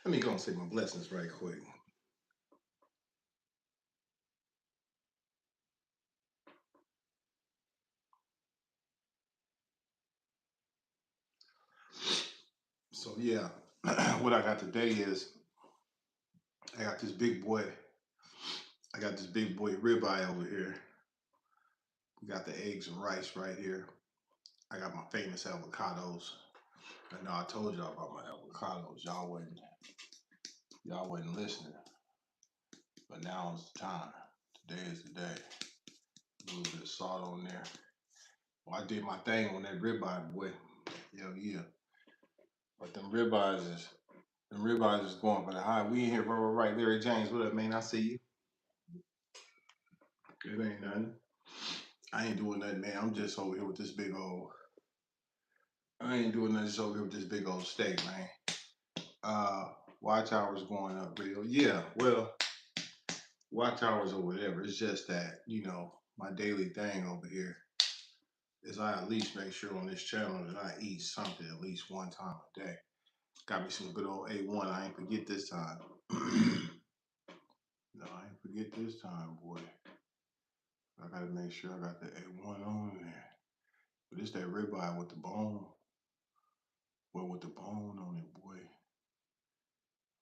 Let me go and say my blessings right quick. So yeah, what I got today is I got this big boy. I got this big boy ribeye over here. We got the eggs and rice right here. I got my famous avocados. I know I told y'all about my avocados. Y'all wasn't listening. But now is the time. Today is the day. A little bit of salt on there. Well, I did my thing on that ribeye, boy. Hell yeah. But them ribeyes is going for the high. We in here, bro. Right, Larry James. What up, man? I see you. It ain't nothing. I ain't doing nothing, man. I'm just over here with this big old. I ain't doing nothing. Just over here with this big old steak, man. Uh, watch hours going up, real. Yeah, well, watch hours or whatever. It's just that my daily thing over here is I at least make sure on this channel that I eat something at least one time a day. Got me some good old A1. I ain't forget this time. No, I ain't forget this time, boy. I gotta make sure I got the A1 on there. But it's that ribeye with the bone. Well, with the bone on it, boy.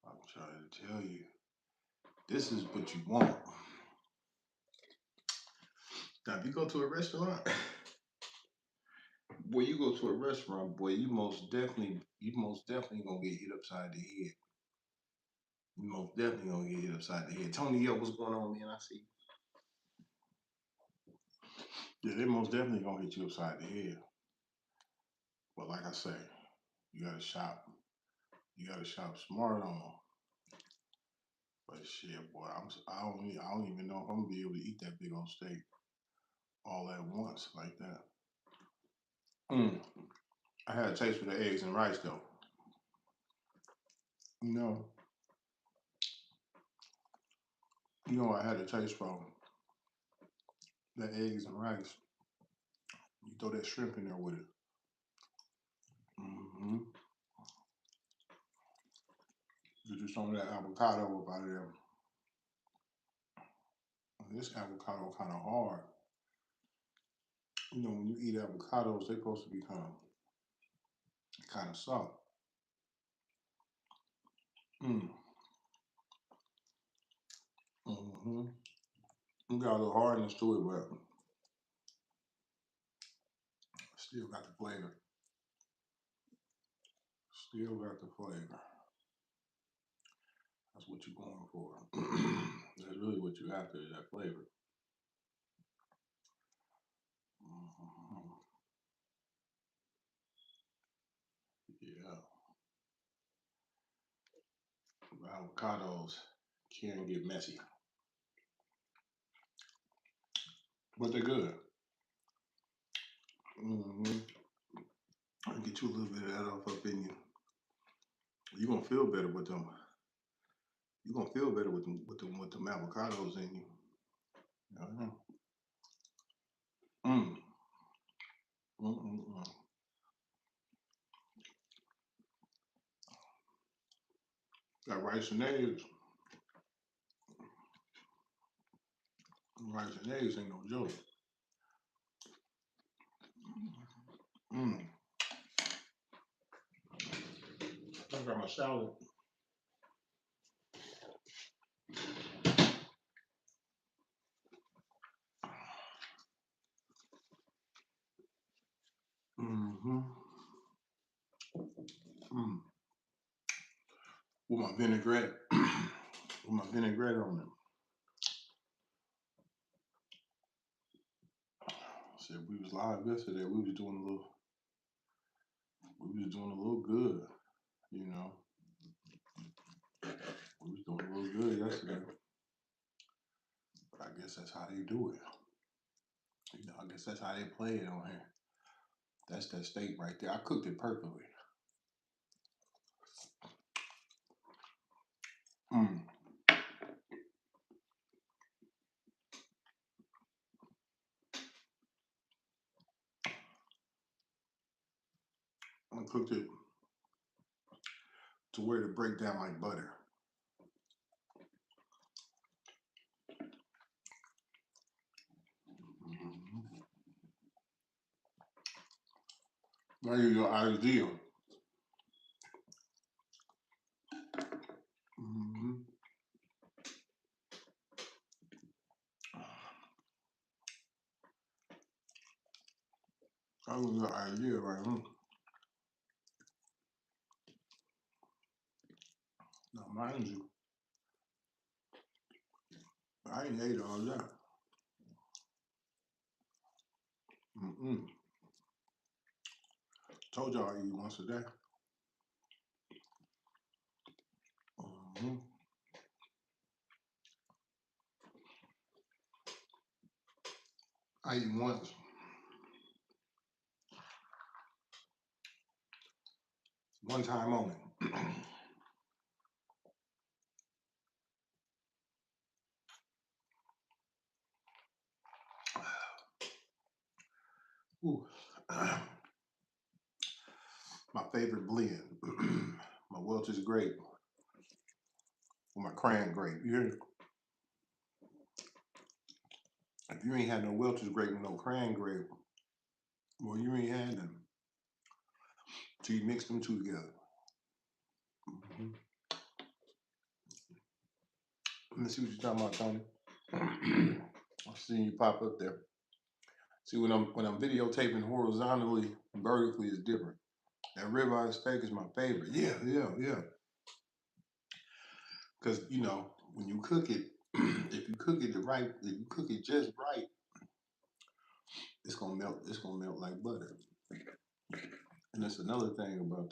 I'm trying to tell you. This is what you want. Now, if you go to a restaurant, boy, you go to a restaurant, boy, you most definitely gonna get hit upside the head. You most definitely gonna get hit upside the head. Tony, yo, what's going on, man? I see. Yeah, they most definitely gonna hit you upside the head. But like I say, you gotta shop. You gotta shop smart on them. But shit, boy, I don't even know if I'm gonna be able to eat that big old steak all at once like that. Mm. I had a taste for the eggs and rice though. You know, I had a taste from the eggs and rice. You throw that shrimp in there with it. Mm-hmm. Get you some of that avocado up out of there. This avocado kind of hard. When you eat avocados, they're supposed to be kind of soft. Mm. Mm-hmm. You got a little hardness to it, but still got the flavor. Still got the flavor. That's what you're going for. That's really what you after is that flavor. Mhm. Yeah, avocados can get messy, but they're good. Hmm. I get you a little bit of that off up in you. You're gonna feel better with them. You're gonna feel better with them avocados in you. Uh-huh. Mm. Mm-mm-mm. Got rice and eggs. Rice and eggs ain't no joke. Mm. I got my salad. Mm-hmm. Mm. With my vinaigrette. With my vinaigrette on it. Said we was live yesterday. We was doing a little good, you know. We was doing a little good yesterday. But I guess that's how they do it. I guess that's how they play it on here. That's that steak right there. I cooked it perfectly. Mm. I cooked it to where to break down like butter. Mm-hmm. Now you your idea. Mm-hmm. That was your idea right here. Now, mind you, I ain't ate all that. Mm-mm. Told y'all I eat once a day. Mm-hmm. I eat once. One time only. Ooh. My favorite blend. My Welch's grape or my cran grape. You hear? If you ain't had no Welch's grape and no cran grape, well, you ain't had them. So you mix them two together. Mm-hmm. Let me see what you're talking about, Tony. I seen you pop up there. See, when I'm videotaping horizontally, vertically is different. That ribeye steak is my favorite. Yeah, yeah, yeah. Because when you cook it, if you cook it if you cook it just right, it's gonna melt. It's gonna melt like butter. And that's another thing about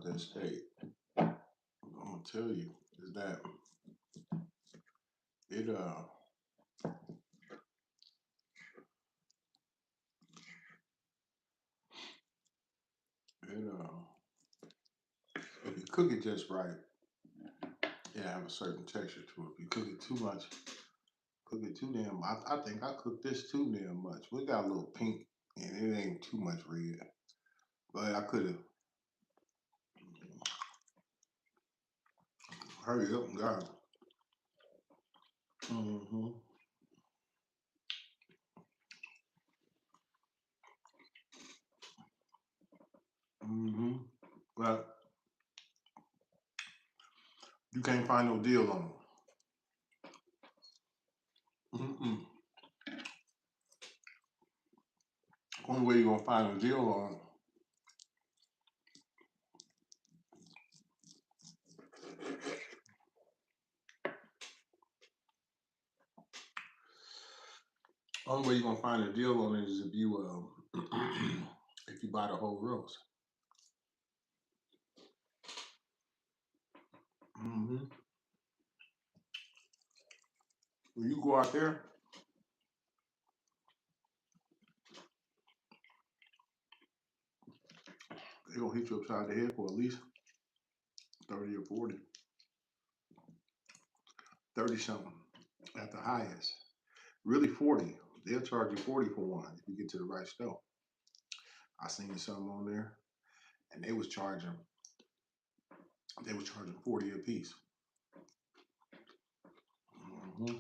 that steak. I'm gonna tell you is that it if you cook it just right, it have a certain texture to it. If you cook it too much, cook it too damn. I think I cooked this too damn much. We got a little pink and it ain't too much red, but I could have hurry up and got it. Mm-hmm. Mm-hmm. But you can't find no deal on them. Mm-mm. Only way you're gonna find a deal on it, only way you're gonna find a deal on it is if you if you buy the whole roast. Mm-hmm. When you go out there, they gonna hit you upside the head for at least 30 or 40, 30 something at the highest. Really 40. They'll charge you 40 for one if you get to the right store. I seen some on there and they was charging 40 a piece. Hmm.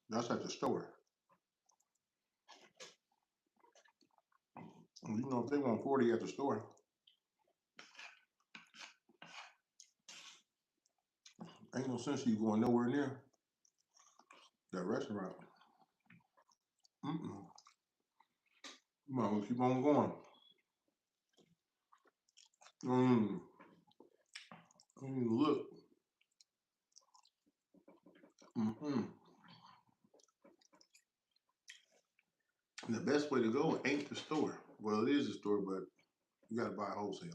That's at the store. If they want 40 at the store, ain't no sense you going nowhere near that restaurant. Mm-mm. You might as well keep on going. Mm. Look. Mm-mm. And the best way to go ain't the store. Well, it is the store, but you gotta buy wholesale.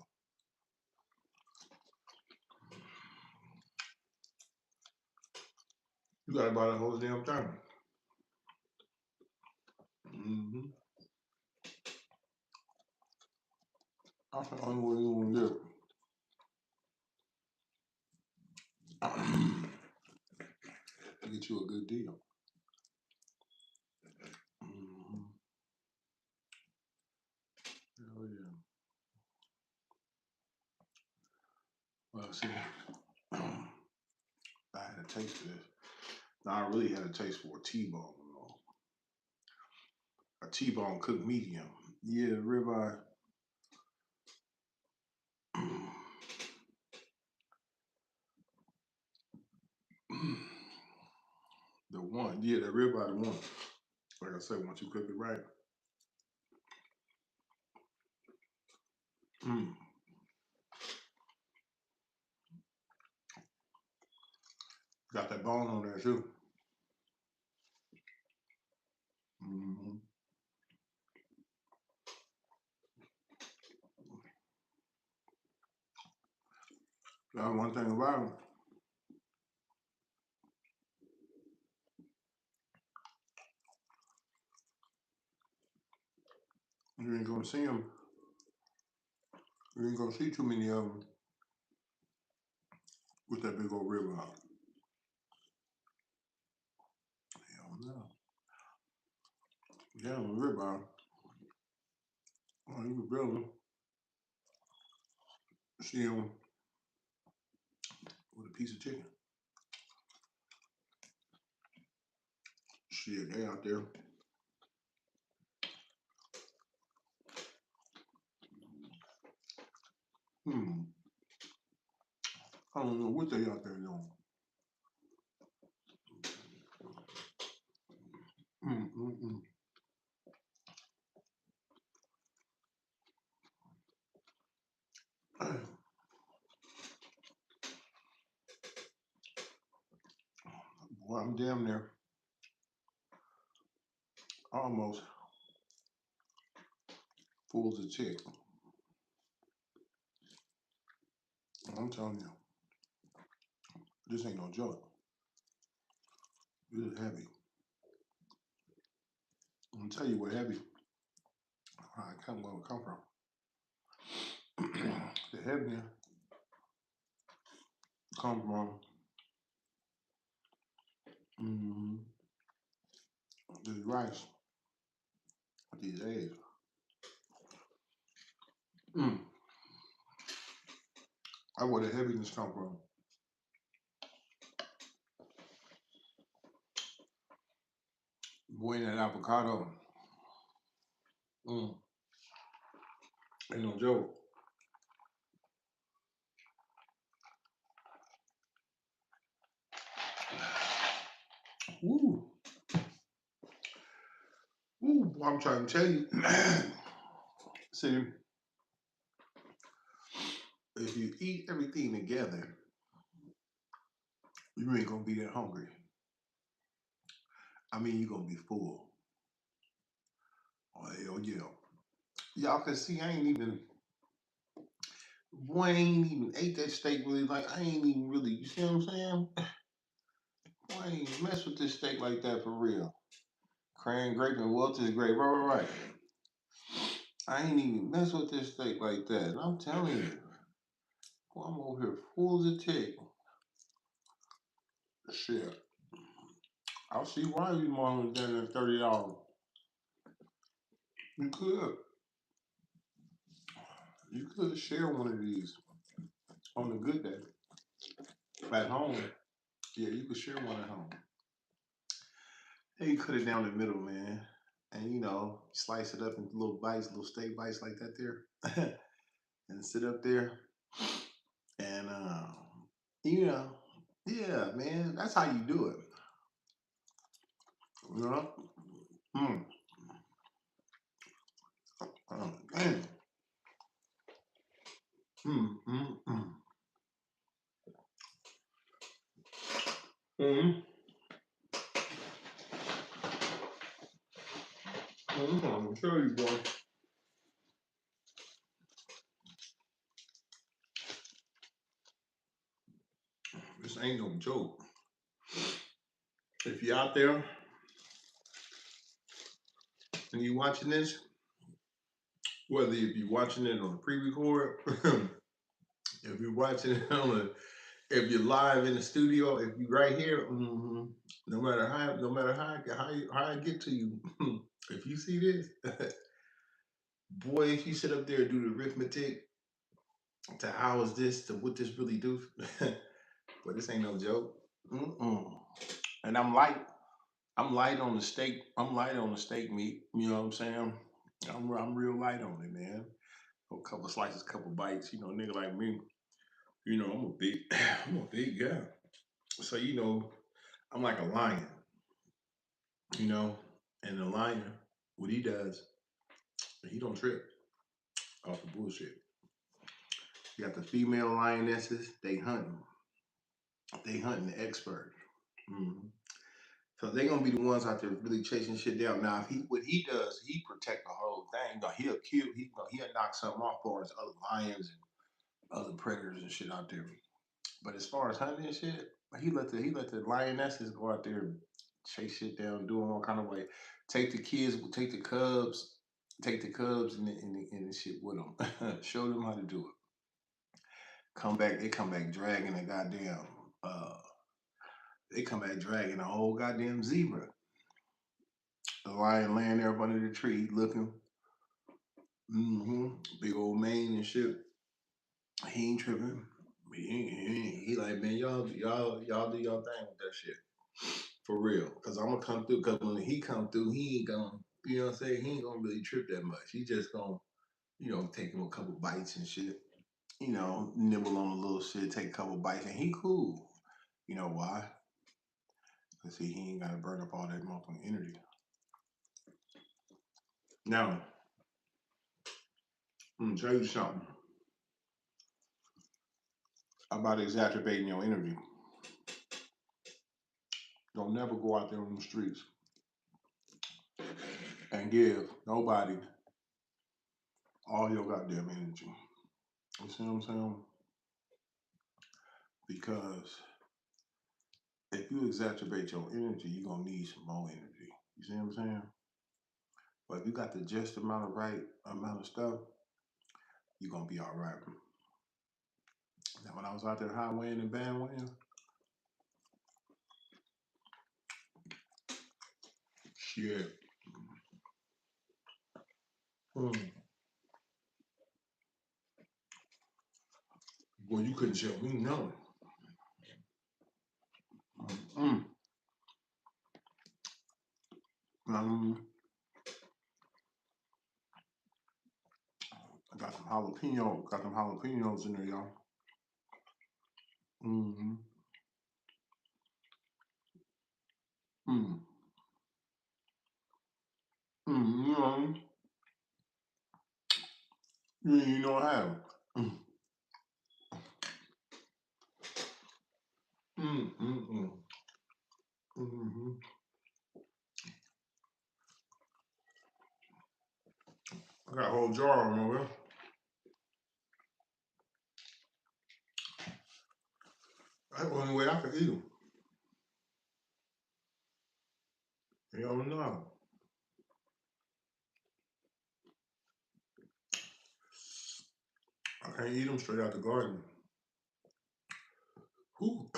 You gotta buy the whole damn thing. Mm-hmm. That's the only way you gonna do it. To get you a good deal. Mm-hmm. see, I had a taste for this. Now I really had a taste for a T-bone, you know. A T-bone cooked medium. Yeah, ribeye. The one, yeah, the ribeye, the one. Like I said, once you cook it right, mm, got that bone on there too. Hmm. That's one thing about them. You ain't gonna see them. You ain't gonna see too many of them with that big old ribeye. Hell no. Yeah, ribeye. Oh, you can really see them with a piece of chicken. Shit, they out there. Hmm. I don't know what they out there doing. Mm, mm, mm. Boy, I'm damn near almost full as a chick. I'm telling you, this ain't no joke. This is heavy. I'm gonna tell you what heavy. I come where it come from. The heaviness come from mm, this rice with these eggs. Mm. That's where the heaviness come from. Boy, that avocado. Mm. Ain't no joke. Woo. Woo. I'm trying to tell you. See, if you eat everything together, you ain't gonna be that hungry. I mean, you're gonna be full. Oh, hell yeah. Y'all can see I ain't even, boy, I ain't even ate that steak really. Like, I ain't even really, you see what I'm saying? Boy, I ain't mess with this steak like that for real. Cran grape and Welch's grape. Right. I ain't even mess with this steak like that. And I'm telling you, boy, I'm over here full as a tick. Shit. I'll see why you more than $30. You could. You could share one of these on a good day. At home. Yeah, you could share one at home. And you cut it down the middle, man. And slice it up into little bites, little steak bites like that there. And sit up there and you know, yeah, man, that's how you do it. You know? Mm. Oh, man. Mm, mm, mm. Mm. I'm trying to tell you, boy. This ain't no joke. If you're out there and you watching this, whether if you're watching it on a pre-record, if you're watching it if you're live in the studio, if you're right here, no matter how I get to you, if you see this, boy, if you sit up there and do the arithmetic, to how is this to what this really do. But this ain't no joke. Mm-mm. And I'm light on the steak. I'm light on the steak meat. You know what I'm saying? I'm real light on it, man. A couple slices, couple bites. You know, nigga like me. You know, I'm a big, I'm a big guy. So you know, I'm like a lion. You know, and the lion, what he does, he don't trip off the bullshit. You got the female lionesses. They hunting. They hunting the expert. Mhm. So they gonna be the ones out there really chasing shit down. Now, if he what he does, he protect the whole thing. Now, he'll kill. He'll knock something off for his other lions and other predators and shit out there. But as far as hunting and shit, he let the lionesses go out there and chase shit down, do them all kind of way. Take the kids, take the cubs and the shit with them. Show them how to do it. They come back dragging a goddamn. Uh, they come back dragging a whole goddamn zebra. The lion laying there up under the tree looking. Big old mane and shit. He ain't tripping. He like, man, y'all do y'all thing with that shit. For real. Cause I'm gonna come through. Cause when he come through, he ain't gonna, you know what I'm saying? He ain't gonna really trip that much. He just gonna, take him a couple bites and shit. Nibble on a little shit, take a couple bites, and he cool. You know why? Cause see, he ain't gotta burn up all that motherfucking energy. Now, I'm gonna tell you something about exacerbating your energy. Don't never go out there on the streets and give nobody all your goddamn energy. You see what I'm saying? Because if you exacerbate your energy, you're gonna need some more energy. You see what I'm saying? But if you got the just right amount of stuff, you're gonna be all right. Now, when I was out there highwaying and bandwaying, shit, mm, boy, you couldn't tell me nothing. Mm, um, got some jalapenos in there, y'all. Mm-hmm. Mm, you know what I have. Mm, mm, mm, mm, mm-hmm. I got a whole jar of them over there. That's the only way I could eat them. You don't know. I can't eat them straight out the garden. Whew.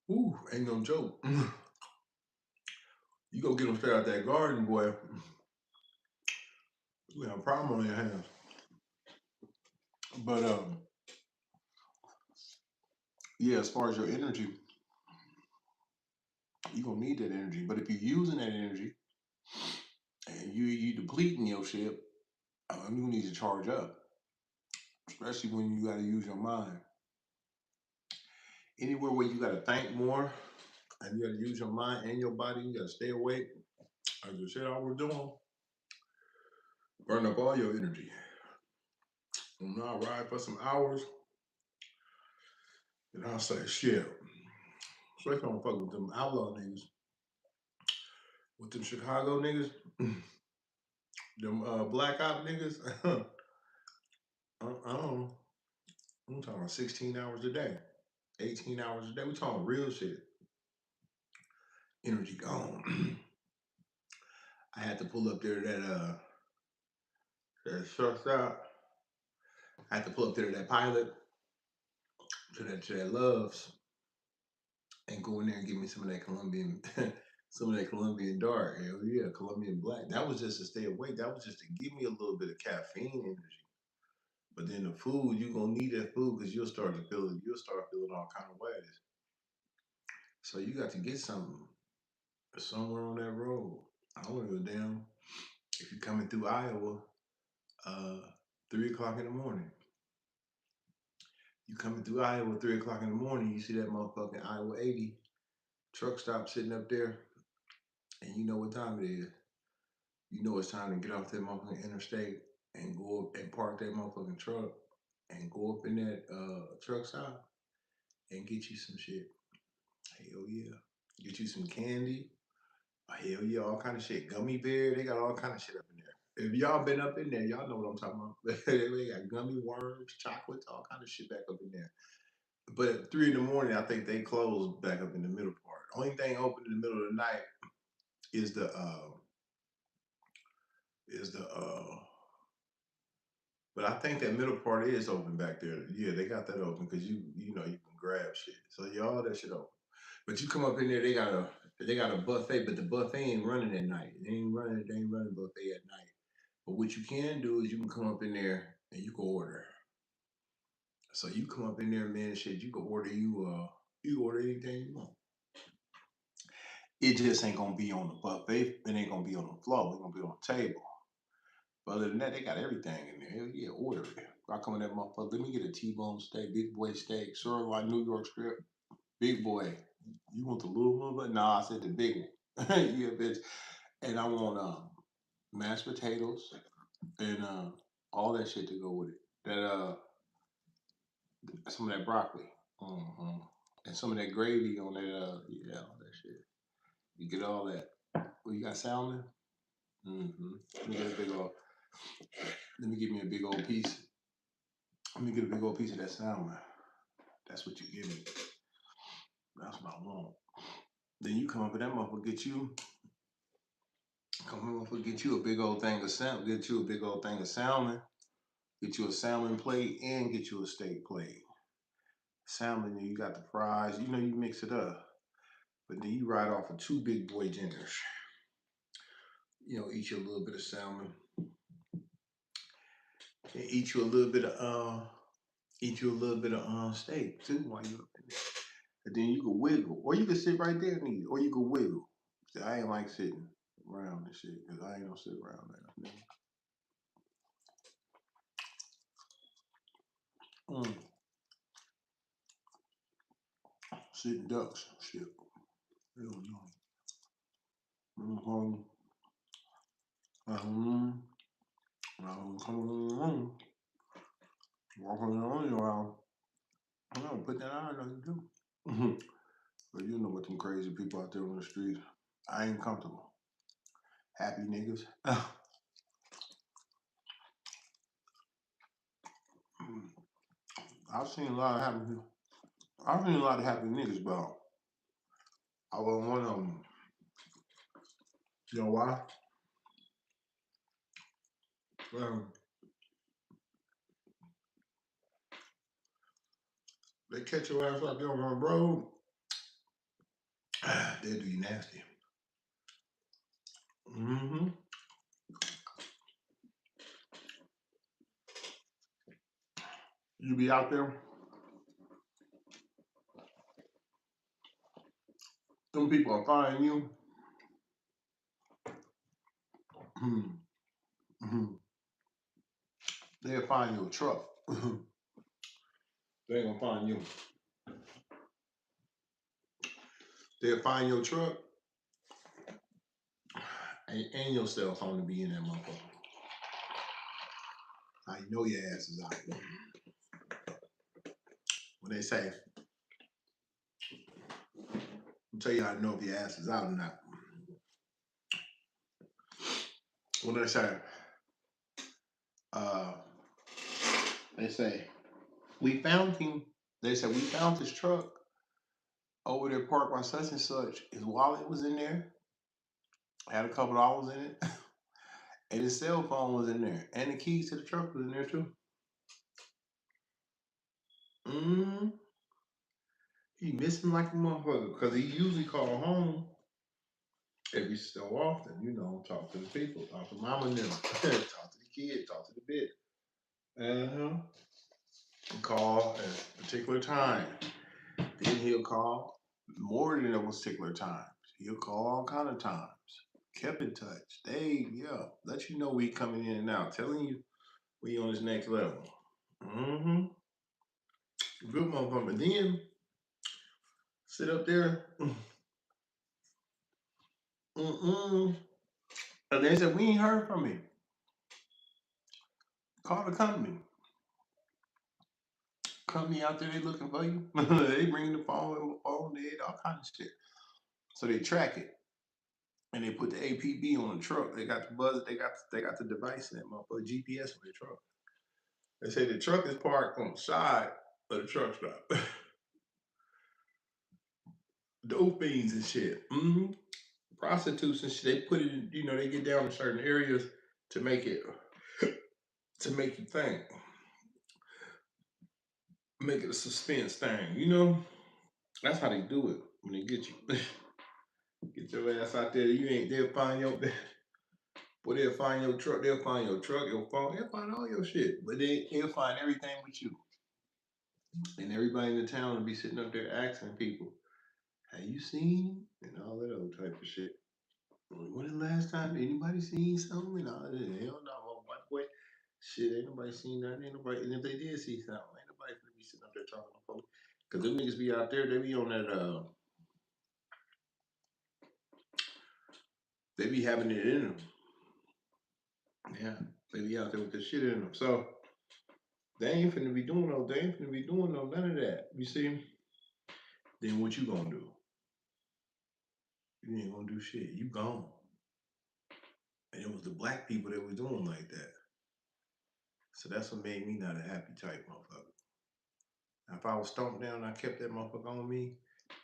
Whew, ain't no joke. You go get them straight out that garden, boy, you have a problem on your hands. But yeah, as far as your energy, you gonna need that energy. But if you're using that energy and you depleting your shit, you need to charge up, especially when you gotta use your mind. Anywhere where you gotta think more and you gotta use your mind and your body, you gotta stay awake. Like the shit I was doing, burn up all your energy. And I'll ride for some hours and I'll say, shit. Especially don't fuck with them outlaw niggas, with them Chicago niggas, them black op niggas. I'm talking about 16 hours a day, 18 hours a day. We talking real shit. Energy gone. I had to pull up there to that short stop. I had to pull up there to that pilot, to that Loves, and go in there and give me some of that Colombian, some of that Colombian dark. Hell yeah, Colombian black. That was just to stay awake. That was just to give me a little bit of caffeine energy. But then the food, you gonna need that food because you'll start feeling all kind of ways. So you got to get something somewhere on that road. I don't give a damn if you're coming through Iowa, uh, 3 o'clock in the morning. You coming through Iowa 3 o'clock in the morning, you see that motherfucking Iowa 80 truck stop sitting up there, and you know what time it is. You know it's time to get off that motherfucking interstate and go up and park that motherfucking truck and go up in that truck stop and get you some shit. Hell yeah. Get you some candy. Hell yeah, all kind of shit. Gummy bear, they got all kind of shit up in there. If y'all been up in there, y'all know what I'm talking about. They got gummy worms, chocolates, all kind of shit back up in there. But at 3 in the morning, I think they close back up in the middle part. Only thing open in the middle of the night is the but I think that middle part is open back there. Yeah, they got that open because you know you can grab shit. So yeah, all that shit open. But you come up in there, they got a buffet, but the buffet ain't running at night. They ain't running buffet at night. But what you can do is you can come up in there and you can order. So you come up in there, man, shit, you can order you can order anything you want. It just ain't gonna be on the buffet. It ain't gonna be on the floor. It's gonna be on the table. But other than that, they got everything in there. Hell yeah, order it. I come in that motherfucker. Let me get a T-bone steak, big boy steak, sirloin New York strip, big boy. You want the little one? But nah, I said the big one. Yeah, bitch. And I want mashed potatoes and all that shit to go with it. That some of that broccoli. hmm And some of that gravy on that yeah, all that shit. You get all that. Well, you got salmon? Let me get a big old let me give me a big old piece. Let me get a big old piece of that salmon. That's what you give me. That's what I want. Then you come up with that motherfucker, get you a big old thing of salmon, get you a big old thing of salmon, get you a salmon plate and get you a steak plate. Salmon, you got the fries, you know you mix it up. But then you ride off of 2 big boy dinners. You know, eat you a little bit of salmon. And eat you a little bit of steak too while you up in there. And then you can wiggle. Or you can sit right there and eat it. Or you can wiggle. See, I ain't like sitting around and shit, because I ain't gonna sit around there. Sitting ducks, shit. Hell no. Walking around. I don't put that on, nothing to do. But you know what them crazy people out there on the street. I ain't comfortable. Happy niggas. I've seen a lot of happy niggas, but I was one of them. You know why? They catch your ass out there on the road, they do you nasty. Mm-hmm. You be out there, them people are finding you. Mm-hmm. They'll find you a truck. They ain't gonna find you. They'll find your truck and your cell phone to be in that motherfucker. I know your ass is out. When they say, I'll tell you how to know if your ass is out or not. When uh, they say, we found him. They said, we found his truck over there parked by such and such. His wallet was in there, had a couple dollars in it, and his cell phone was in there, and the keys to the truck was in there too. Mm-hmm. He missing like a motherfucker because he usually call home every so often, talk to the people, talk to mama and them, talk to the kid, talk to the bitch. Uh-huh. Call at a particular time. Then he'll call more than a particular time. He'll call all kind of times. Kept in touch. They, yeah, let you know we coming in and out. Telling you we on this next level. Mm-hmm. Good motherfucker. Then sit up there. Mm-mm. And they said, we ain't heard from him. Call the company. Company out there, they looking for you. They bring the phone, they all kinds of shit. So they track it. And they put the APB on the truck. They got the buzz, they got the device in that motherfucker, GPS on the truck. They say the truck is parked on the side of the truck stop. Dope fiends and shit. Mm-hmm. Prostitutes and shit. They put it, they get down in certain areas to make it to make you think. Make it a suspense thing, That's how they do it when they get you. Get your ass out there. You ain't they'll find your Boy, they'll find your truck, your phone, they'll find all your shit. But they'll find everything with you. And everybody in the town will be sitting up there asking people, have you seen? And all that other type of shit. When the last time anybody seen something? And all that, hell no, white boy. Shit, ain't nobody seen nothing. Ain't nobody, and if they did see something, ain't nobody gonna be sitting up there talking to folks. Cause them niggas be out there, they be on that they be having it in them. Yeah. They be out there with the shit in them. So they ain't finna be doing none of that. You see? Then what you gonna do? You ain't gonna do shit. You gone. And it was the black people that was doing like that. So that's what made me not a happy type motherfucker. Now, if I was stomped down and I kept that motherfucker on me,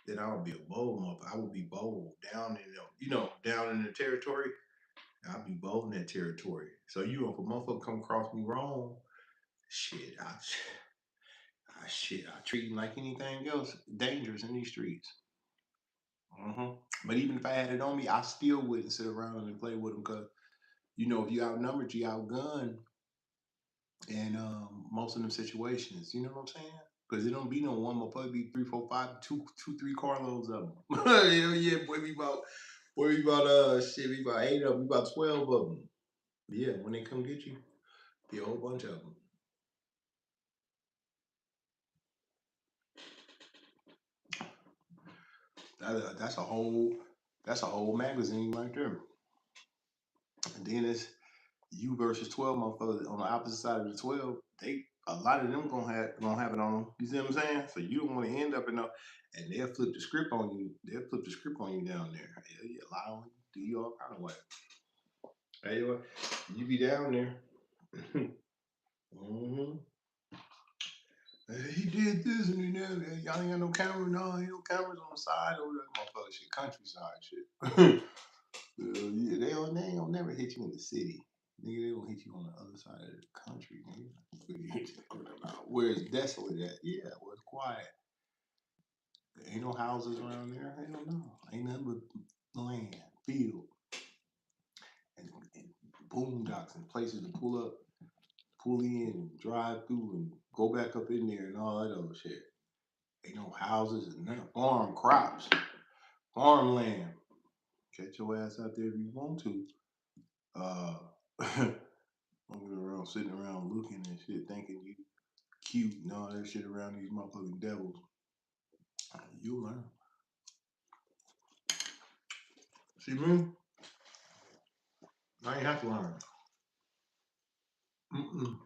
then I would be a bold motherfucker. I would be bold down in down in the territory. I'd be bold in that territory. So if a motherfucker come across me wrong, shit, I treat him like anything else dangerous in these streets. Hmm. But even if I had it on me, I still wouldn't sit around and play with him because if you outnumbered, you outgunned, in most of them situations. You know what I'm saying? Because it don't be no one, but probably be three, four, five, two, three carloads of them. Hell yeah, boy, we about shit, we about 8 of them, we about 12 of them. Yeah, when they come get you, be a whole bunch of them. That's a whole magazine right there. And then it's you versus 12 motherfuckers on the opposite side of the 12. A lot of them gonna have it on them. You see what I'm saying? So you don't want to end up and they'll flip the script on you. They'll flip the script on you down there. Yeah, lie on you, do you all kind of way. Hey, you be down there. Hmm. He did this and he did that. Y'all ain't got no camera. No, ain't no cameras on the side over that motherfucker shit. Countryside shit. Yeah, they ain't gonna never hit you in the city. Nigga, they gonna hit you on the other side of the country, nigga. Where it's desolate at. Yeah, where it's quiet. There ain't no houses around there. Hell no. Ain't nothing but land, field, and boondocks and places to pull up, pull in, and drive through, and go back up in there and all that other shit. Ain't no houses and nothing. Farm crops, farmland. Catch your ass out there if you want to. Uh, sitting around looking and shit, thinking you cute and all that shit around these motherfucking devils. You'll learn. See me? I ain't have to learn. Mm-mm.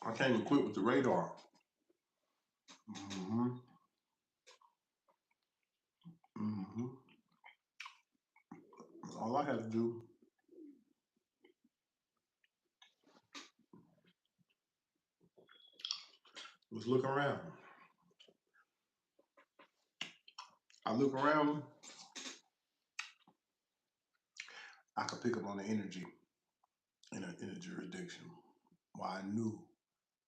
I came equipped with the radar. Mm-hmm. Mm-hmm. All I had to do was look around. I look around, I could pick up on the energy in a jurisdiction. Well, I knew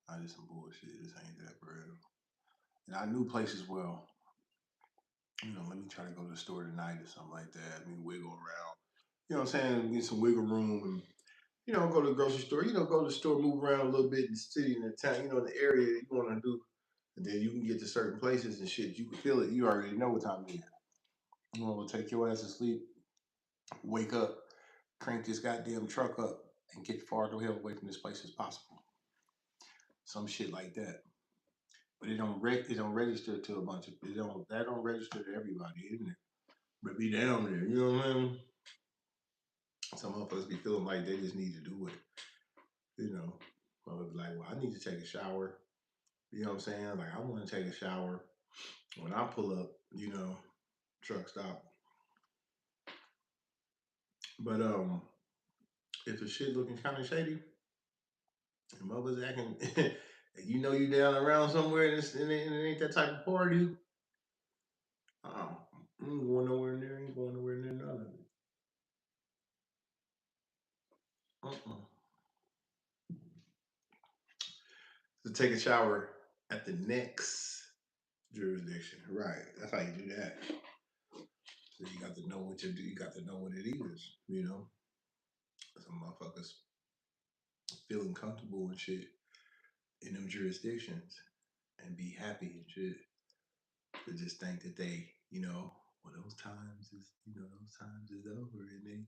I did some bullshit. This ain't that for real. And I knew places well. Let me try to go to the store tonight or something like that. Let me wiggle around. You know what I'm saying? Get some wiggle room Go to the grocery store, go to the store, move around a little bit in the city, in the town, in the area that you want to do. And then you can get to certain places and shit. You can feel it. You already know what time it is. We'll take your ass to sleep, wake up, crank this goddamn truck up, and get far the hell away from this place as possible. Some shit like that. But it don't register to a bunch of that don't register to everybody, isn't it? But be down there, you know what I mean? Some motherfuckers be feeling like they just need to do it. Motherfuckers like, well, I need to take a shower. You know what I'm saying? Like, I want to take a shower. When I pull up, truck stop. But if the shit looking kind of shady, and motherfuckers acting, and you down around somewhere and it ain't that type of party, I ain't going nowhere near. Ain't going nowhere near none of it. Uh-uh. To take a shower at the next jurisdiction, right? That's how you do that. So you got to know what you do. You got to know what it is. Some motherfuckers feeling comfortable and shit in them jurisdictions and be happy and shit. To just think that they, well, those times is, those times is over, and then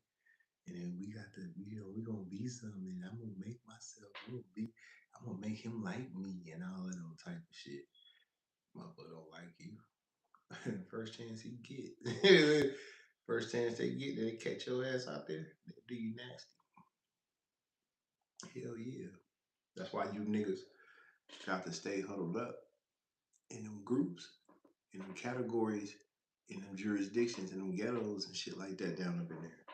we got to, we gonna be something. And I'm gonna make myself, I'm gonna make him like me and all of those type of shit. Motherfucker don't like you. First chance he get, first chance they get, they catch your ass out there. They do you nasty. Hell yeah. That's why you niggas got to stay huddled up in them groups, in them categories, in them jurisdictions, in them ghettos and shit like that down up in there.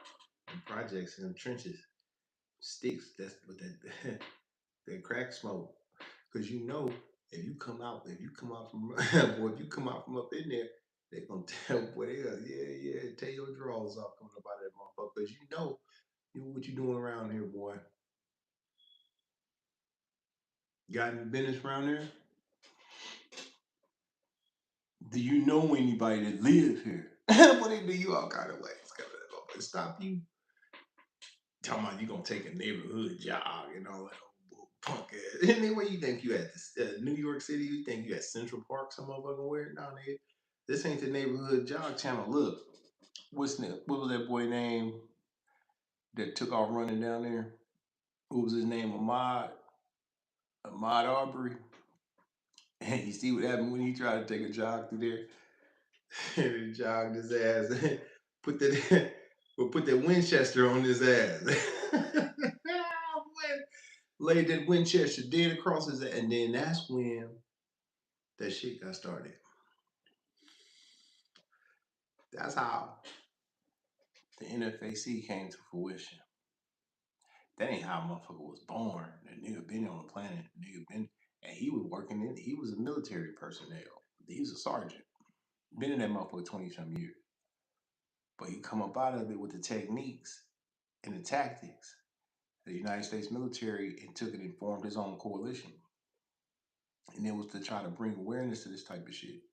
Them projects and them trenches. Sticks, that's what that that crack smoke. Cause if you come out from boy, if you come out from up in there, they gonna tell boy, yeah, tear your drawers off coming up out of that motherfucker. Cause what you doing around here, boy. Got any business around there? Do you know anybody that live here? But they do you all kind of ways. Stop you. Talking about you gonna take a neighborhood jog and all that old punk ass. Anyway, you think you at New York City? You think you at Central Park? Some motherfucking where? No, nigga. This ain't the neighborhood jog channel. Look, what was that boy name that took off running down there? What was his name? Ahmad Arbery. And you see what happened when he tried to take a jog through there? And he jogged his ass. put that put that Winchester on his ass. Laid that Winchester dead across his ass. And then that's when that shit got started. That's how the NFAC came to fruition. That ain't how a motherfucker was born. That nigga been on the planet. And he was he was a military personnel. He was a sergeant. Been in that motherfucker 20 some years. But he come up out of it with the techniques and the tactics of the United States military and took it and formed his own coalition. And it was to try to bring awareness to this type of shit.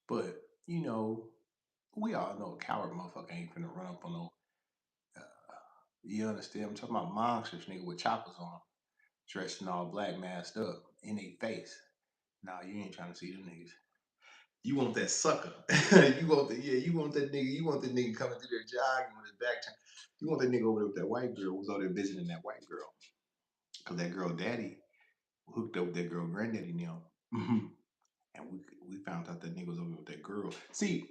But, we all know a coward motherfucker ain't finna run up on no. You understand? I'm talking about monsters, nigga, with choppers on, dressed in all black, masked up, in their face. Nah, you ain't trying to see them niggas. You want that sucker. You want that nigga. You want the nigga coming through there jogging with his back turned. You want that nigga over there with that white girl who was over there visiting that white girl. Cause that girl daddy hooked up with that girl granddaddy now. And we found out that nigga was over with that girl. See,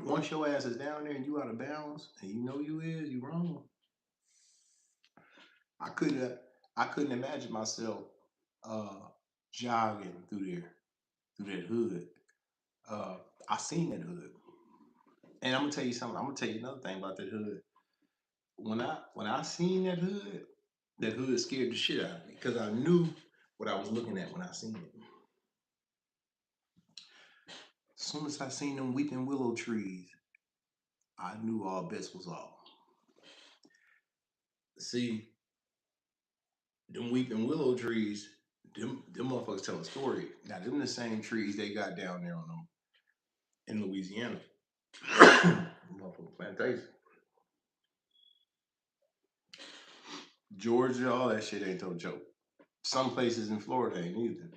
once your ass is down there and you out of bounds and you know you wrong. I couldn't imagine myself jogging through that hood. I seen that hood. And I'm gonna tell you something. I'm gonna tell you another thing about that hood. When I seen that hood scared the shit out of me because I knew what I was looking at when I seen it. As soon as I seen them weeping willow trees, I knew all bets was off. See, them weeping willow trees, them motherfuckers tell a story. Now, them the same trees they got down there on them in Louisiana. Motherfucker plantation. Georgia, all that shit ain't no joke. Some places in Florida ain't either.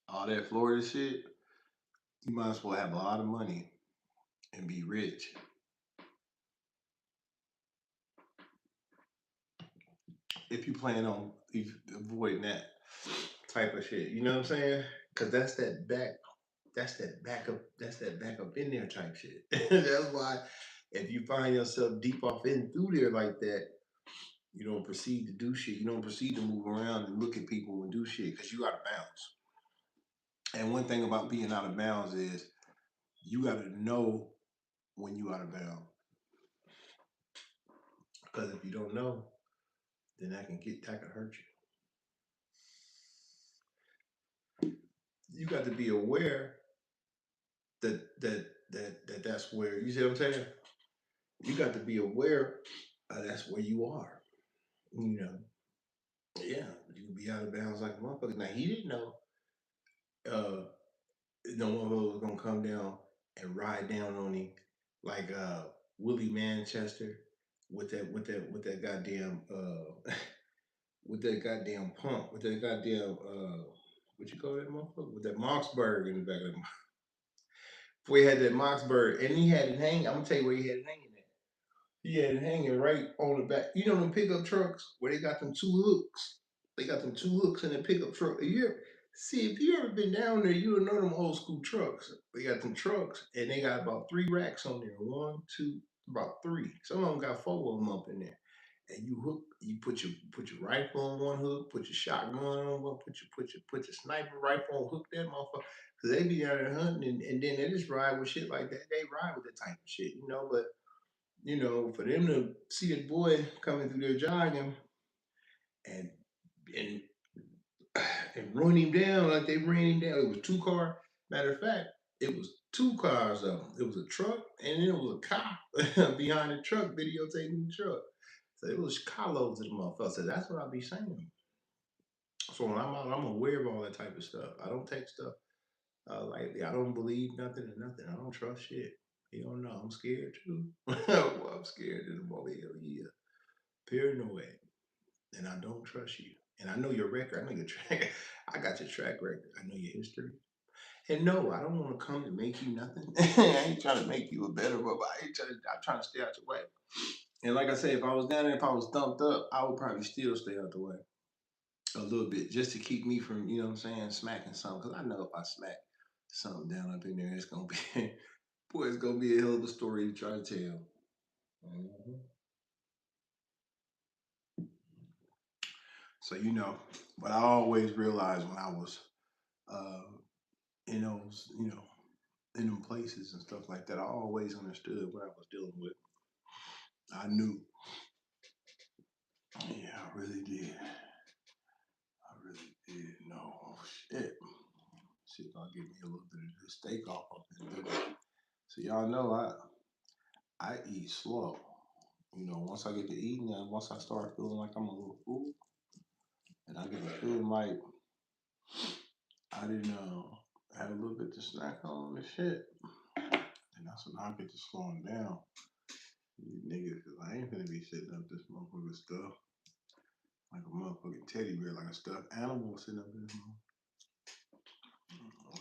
All that Florida shit, you might as well have a lot of money and be rich. If you plan on avoiding that type of shit. You know what I'm saying? Cause that's that back up in there type shit. That's why if you find yourself deep off in through there like that, you don't proceed to do shit. You don't proceed to move around and look at people and do shit because you out of bounds. And one thing about being out of bounds is you got to know when you out of bounds. Because if you don't know, then that can hurt you. You got to be aware that's where you see what I'm saying. You got to be aware that's where you are. You know, yeah, you can be out of bounds like a motherfucker. Now he didn't know uh no motherfucker was gonna come down and ride down on him like Willie Manchester with that goddamn with that goddamn pump with that goddamn what you call that motherfucker with that Moxburg in the back of the before he had that Moxburg and he had it hanging. I'm gonna tell you where he had it hanging at. He had it hanging right on the back. You know them pickup trucks where they got them two hooks. They got them two hooks in the pickup truck. See if you ever been down there, you'll know them old school trucks. They got them trucks and they got about 3 racks on there. One, two, about three. Some of them got 4 of them up in there. And you put your rifle on one hook, put your shotgun on one, put your sniper rifle on, hook that motherfucker. Cause they be out there hunting and then they just ride with shit like that. They ride with that type of shit, you know. But for them to see that boy coming through there jogging and and and run him down like they ran him down. It was 2 car. Matter of fact, it was 2 cars of them. It was a truck and then it was a cop behind the truck videotaping the truck. So it was carloads of the motherfuckers. So that's what I be saying. So when I'm out, I'm aware of all that type of stuff. I don't take stuff lightly. I don't believe nothing and nothing. I don't trust shit. You don't know. I'm scared too. Well, I'm scared to the moment. Hell yeah. Paranoid. And I don't trust you. And I know your record. I know your track. I got your track record. I know your history. And no, I don't want to come to make you nothing. I ain't trying to make you a better, but I'm trying to stay out your way. And like I said, if I was down there, if I was thumped up, I would probably still stay out the way a little bit, just to keep me from, you know what I'm saying, smacking something. Because I know if I smack something down up in there, it's gonna be, boy, it's gonna be a hell of a story to try to tell. Mhm. So but I always realized when I was uh, in those, in them places and stuff like that, I always understood what I was dealing with. I knew. Yeah, I really did. I really did. No, oh, shit. Shit gonna give me a little bit of this steak off up in there. So y'all know I eat slow. Once I get to eating and once I start feeling like I'm a little full and I get to feeling like I didn't have a little bit to snack on and shit. And that's when I get to slowing down. You niggas, cause I ain't gonna be sitting up this motherfucker stuff like a motherfucking teddy bear, like a stuffed animal sitting up in this motherfucker.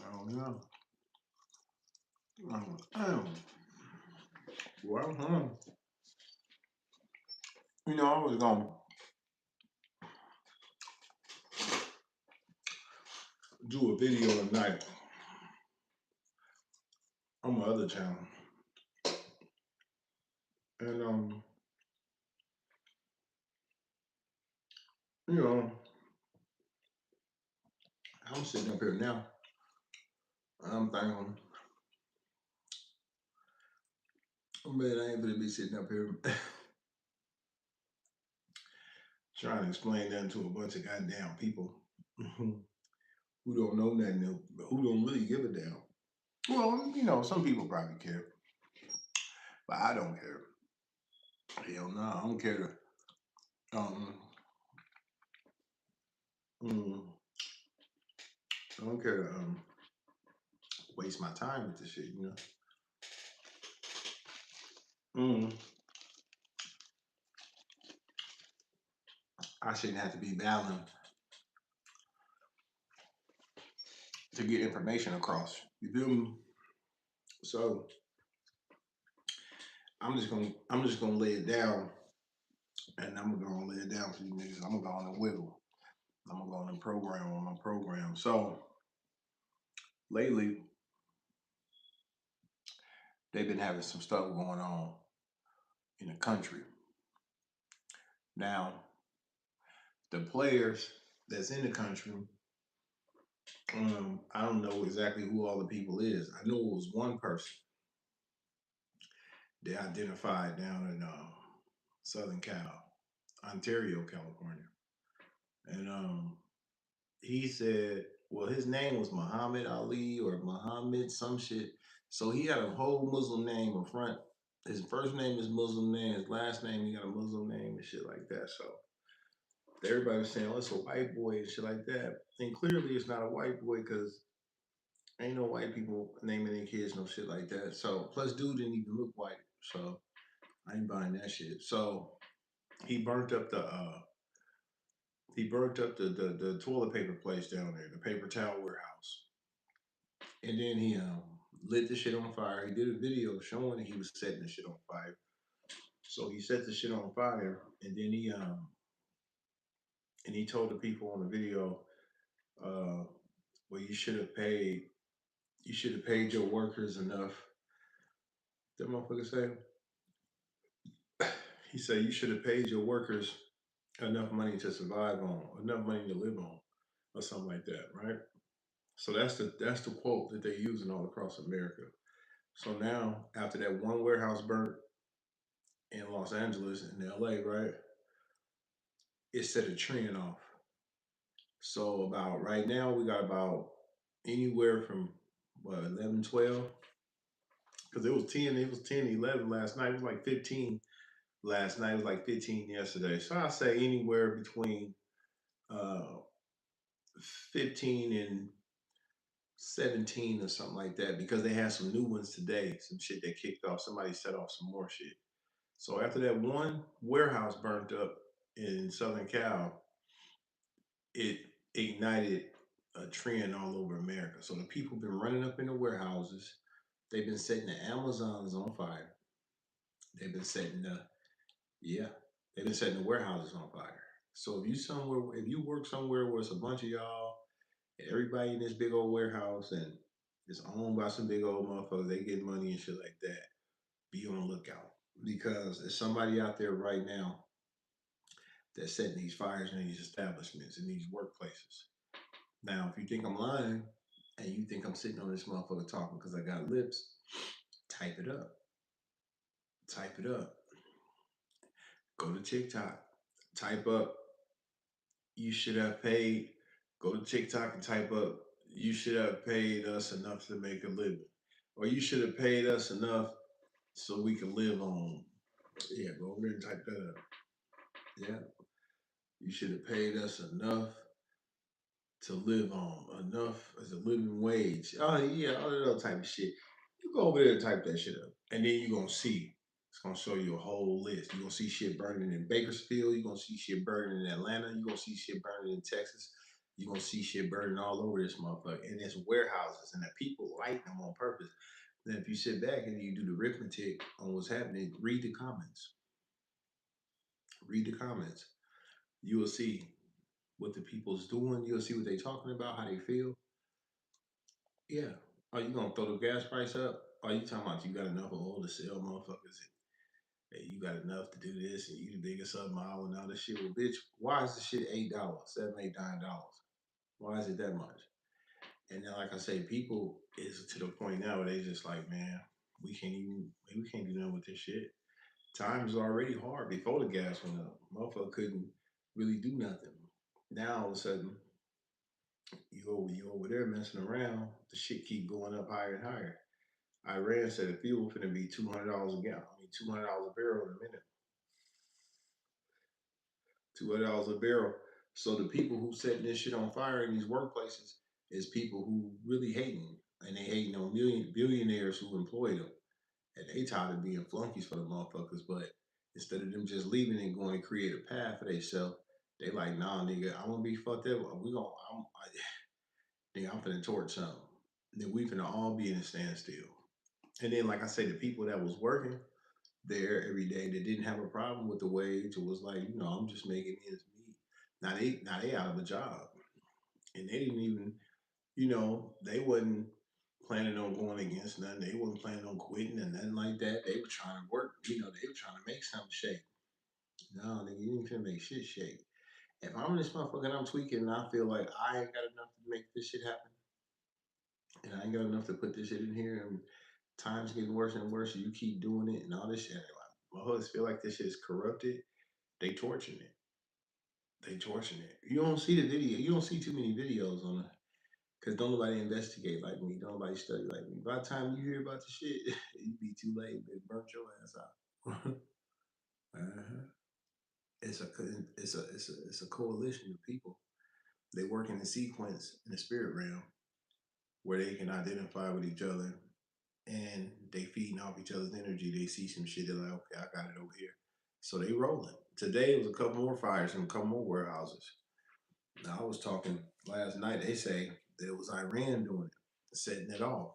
I don't know. Damn. Well, I was gonna do a video tonight on my other channel, and you know, I'm sitting up here now. I'm thinking, man, I ain't gonna be sitting up here trying to explain that to a bunch of goddamn people who don't know nothing, who don't really give a damn. Well, some people probably care, but I don't care. Hell no, I don't care to mm, I don't care to waste my time with this shit. Mm, I shouldn't have to be battling to get information across. You feel me? So I'm just gonna lay it down, and I'm gonna lay it down for you niggas. I'm gonna go on and wiggle. I'm gonna go on and program on my program. So lately, they've been having some stuff going on in the country. Now, the players that's in the country, I don't know exactly who all the people is. I know it was one person they identified down in Southern Cal, Ontario, California, and he said, well, his name was Muhammad Ali or Muhammad some shit. So he had a whole Muslim name in front. His first name is Muslim name. His last name he got a Muslim name and shit like that. So everybody was saying, "Oh, it's a white boy" and shit like that. And clearly, it's not a white boy because ain't no white people naming their kids no shit like that. So plus, dude didn't even look white. So I ain't buying that shit. So he burnt up the toilet paper place down there, the paper towel warehouse. And then he lit the shit on fire. He did a video showing that he was setting the shit on fire. So he set the shit on fire, and he told the people on the video, uh, well, you should have paid your workers enough. That motherfucker say, he said you should have paid your workers enough money to survive on, enough money to live on, or something like that, right? So that's the quote that they're using all across America. So now, after that one warehouse burnt in Los Angeles and LA, right, it set a trend off. So about right now, we got about anywhere from what 11, 12, because it was 10, 11 last night. It was like 15 last night. It was like 15 yesterday. So I say anywhere between uh 15 and 17 or something like that, because they had some new ones today, some shit that kicked off. Somebody set off some more shit. So after that one warehouse burnt up in Southern Cal, it ignited a trend all over America. So the people been running up in the warehouses. They've been setting the Amazons on fire. They've been setting the yeah, they've been setting the warehouses on fire. So if you work somewhere where it's a bunch of y'all, and everybody in this big old warehouse, and it's owned by some big old motherfuckers, they get money and shit like that. Be on the lookout, because there's somebody out there right now that's setting these fires in these establishments, in these workplaces. Now, if you think I'm lying and you think I'm sitting on this motherfucker talking because I got lips, type it up. Type it up. Go to TikTok. Type up, you should have paid. Go to TikTok and type up, you should have paid us enough to make a living. Or you should have paid us enough so we can live on. Yeah, go over there and type that up. Yeah. You should have paid us enough to live on, enough as a living wage. Oh yeah, all of that type of shit. You go over there and type that shit up, and then you're gonna see. It's gonna show you a whole list. You're gonna see shit burning in Bakersfield. You're gonna see shit burning in Atlanta. You're gonna see shit burning in Texas. You're gonna see shit burning all over this motherfucker. And it's warehouses, and the people light them on purpose. Then if you sit back and you do the arithmetic on what's happening, read the comments. Read the comments. You will see what the people's doing. You'll see what they talking about, how they feel. Yeah. Are you gonna throw the gas price up? Are you talking about you got enough of oil to sell motherfuckers? And, hey, you got enough to do this, and you the biggest sub mile and all this shit. Well, bitch, why is the shit $8, $7, $8, $9? Why is it that much? And then, like I say, people is to the point now where they just like, man, we can't do nothing with this shit. Times was already hard before the gas went up. Motherfucker couldn't really do nothing. Now all of a sudden, you over there messing around, the shit keep going up higher and higher. Iran said the fuel finna be $200 a gallon. I mean, $200 a barrel in a minute. $200 a barrel. So the people who setting this shit on fire in these workplaces is people who really hating, and they hating on billionaires who employ them, and they tired of being flunkies for the motherfuckers. But instead of them just leaving and going to create a path for themselves, They like, nah, nigga, I wanna be fucked up. We gonna, nigga, I'm finna torch something. Then we finna all be in a standstill. And then, like I say, the people that was working there every day that didn't have a problem with the wage or was like, I'm just making ends meet. Now they out of a job. And they didn't even, they wasn't planning on going against nothing. They wasn't planning on quitting and nothing like that. They were trying to work. They were trying to make something shake. No, nigga, you ain't finna make shit shake. If I'm in this motherfucker and I'm tweaking and I feel like I ain't got enough to make this shit happen, and I ain't got enough to put this shit in here, and times getting worse and worse, and you keep doing it and all this shit. Like, my husband feel like this shit is corrupted. They torching it. They torching it. You don't see the video. You don't see too many videos on it because don't nobody investigate like me. Don't nobody study like me. By the time you hear about the shit, you be too late. They burnt your ass out. uh-huh. It's a coalition of people. They work in a sequence in the spirit realm where they can identify with each other and they feeding off each other's energy. They see some shit, they're like, okay, I got it over here. So they rolling. Today was a couple more fires and a couple more warehouses. Now I was talking last night, they say that it was Iran doing it, setting it off,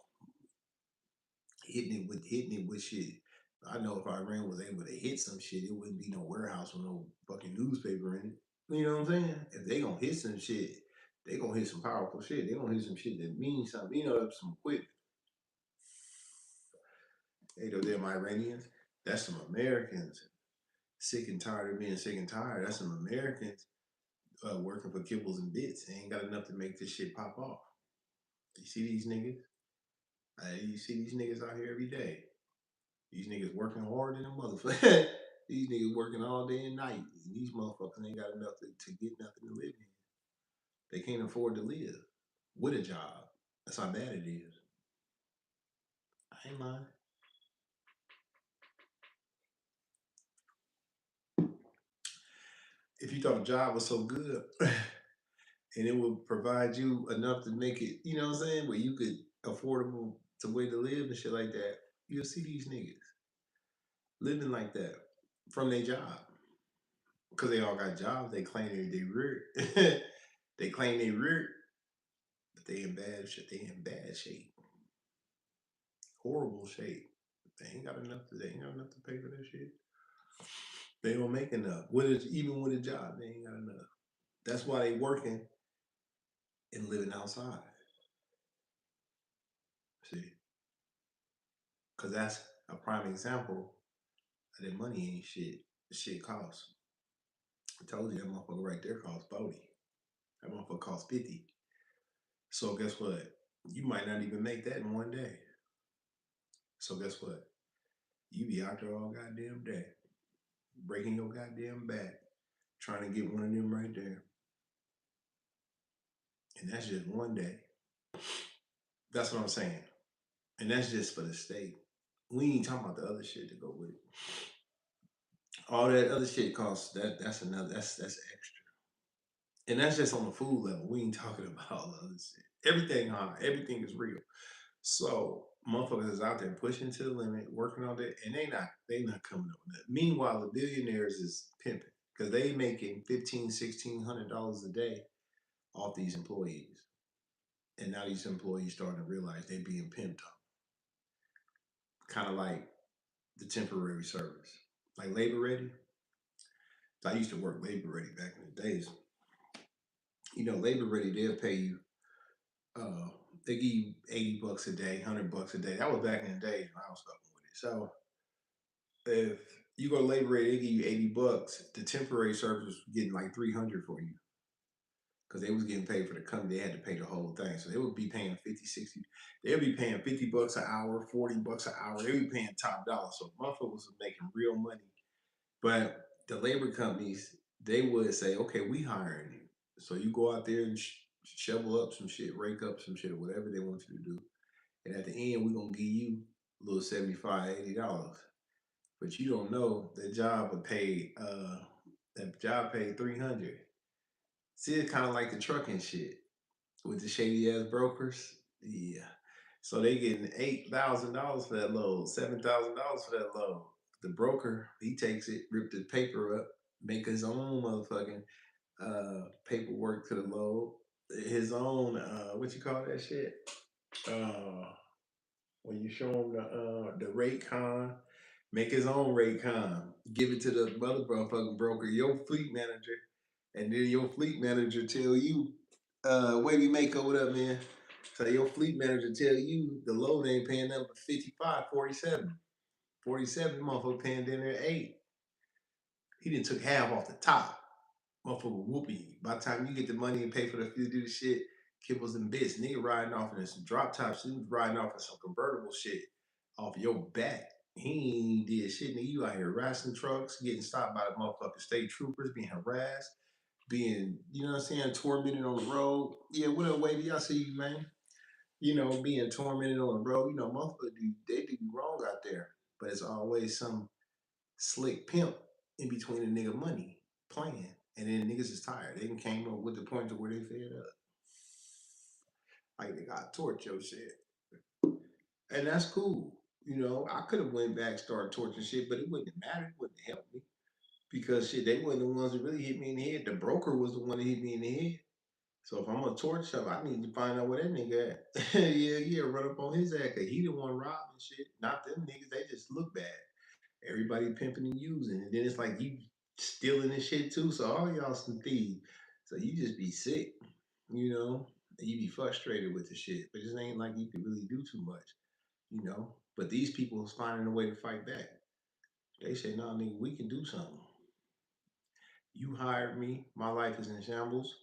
hitting it with shit. I know if Iran was able to hit some shit, it wouldn't be no warehouse with no fucking newspaper in it. You know what I'm saying? If they gonna hit some shit, they gonna hit some powerful shit. They gonna hit some shit that means something. Some equipment. Hey, those damn Iranians. That's some Americans sick and tired of being sick and tired. That's some Americans working for kibbles and bits. They ain't got enough to make this shit pop off. You see these niggas? You see these niggas out here every day. These niggas working hard than a motherfucker. These niggas working all day and night. And these motherfuckers ain't got enough to get nothing to live in. They can't afford to live with a job. That's how bad it is. I ain't lying. If you thought a job was so good and it would provide you enough to make it, you know what I'm saying, where you could affordable to way to live and shit like that, you'll see these niggas living like that from their job because they all got jobs. They claim they rear, they claim they rear, but they in bad shit. They in bad shape, horrible shape. They ain't got enough. They ain't got enough to pay for that shit. They don't make enough. Even with a job, they ain't got enough. That's why they working and living outside. See, because that's a prime example of that money ain't shit. The shit costs. I told you that motherfucker right there costs 40. That motherfucker costs 50. So guess what? You might not even make that in one day. So guess what? You be out there all goddamn day, breaking your goddamn back, trying to get one of them right there. And that's just one day. That's what I'm saying. And that's just for the state. We ain't talking about the other shit to go with it. All that other shit costs that's another that's extra. And that's just on the food level. We ain't talking about all the other shit. Everything high, everything is real. So motherfuckers is out there pushing to the limit, working all day, and they not coming up with that. Meanwhile, the billionaires is pimping because they making $1,500, $1,600 a day off these employees. And now these employees starting to realize they being pimped up. Kind of like the temporary service. Like labor ready. I used to work labor ready back in the days. Labor ready, they'll pay you uh they give you $80 a day, $100 a day. That was back in the days when I was fucking with it. So if you go to labor ready, they give you $80. The temporary service was getting like 300 for you. Because they was getting paid for the company, they had to pay the whole thing. So they would be paying 50, 60. They'd be paying $50 an hour, $40 an hour. They would be paying top dollar. So motherfuckers was making real money. But the labor companies, they would say, okay, we hiring you. So you go out there and shovel up some shit, rake up some shit, or whatever they want you to do. And at the end, we're gonna give you a little 75, $80. But you don't know that job paid 300. See, it's kind of like the trucking shit with the shady ass brokers. Yeah. So they getting $8,000 for that load, $7,000 for that load. The broker, he takes it, rip the paper up, make his own motherfucking paperwork to the load. His own what you call that shit? Uh, when you show him the rate con, make his own rate con, give it to the motherfucking broker, your fleet manager, and then your fleet manager tell you, Wavy Mako, what up, man? So your fleet manager tell you the load ain't paying up to 55, 47. 47 motherfucker paying dinner at 8. He didn't took half off the top. Motherfucker whoopee. By the time you get the money and pay for the fuel, do the shit, kibbles and bits. Nigga riding off in some drop top shit. He was riding off in some convertible shit off your back. He ain't did shit, nigga. You out here harassing trucks, getting stopped by the motherfucking state troopers, being harassed, being, you know what I'm saying, tormented on the road. Yeah, what up, Wavy? I see you, man. You know, being tormented on the road. You know, motherfuckers they do you wrong out there. But it's always some slick pimp in between the nigga money playing. And then niggas is tired. They came up with the point to where they fed up. Like they got torch your shit. And that's cool. You know, I could have went back, started torching shit, but it wouldn't have mattered. It wouldn't have helped me. Because shit, they weren't the ones that really hit me in the head. The broker was the one that hit me in the head. So if I'm gonna torch something, I need to find out where that nigga at. Yeah, run up on his ass. Cause he the one robbing shit. Not them niggas. They just look bad. Everybody pimping and using. And then it's like you stealing this shit too. So all y'all some thieves. So you just be sick, you know? And you be frustrated with the shit. But it just ain't like you can really do too much, you know? But these people is finding a way to fight back. They say, nah, nigga, we can do something. You hired me. My life is in shambles.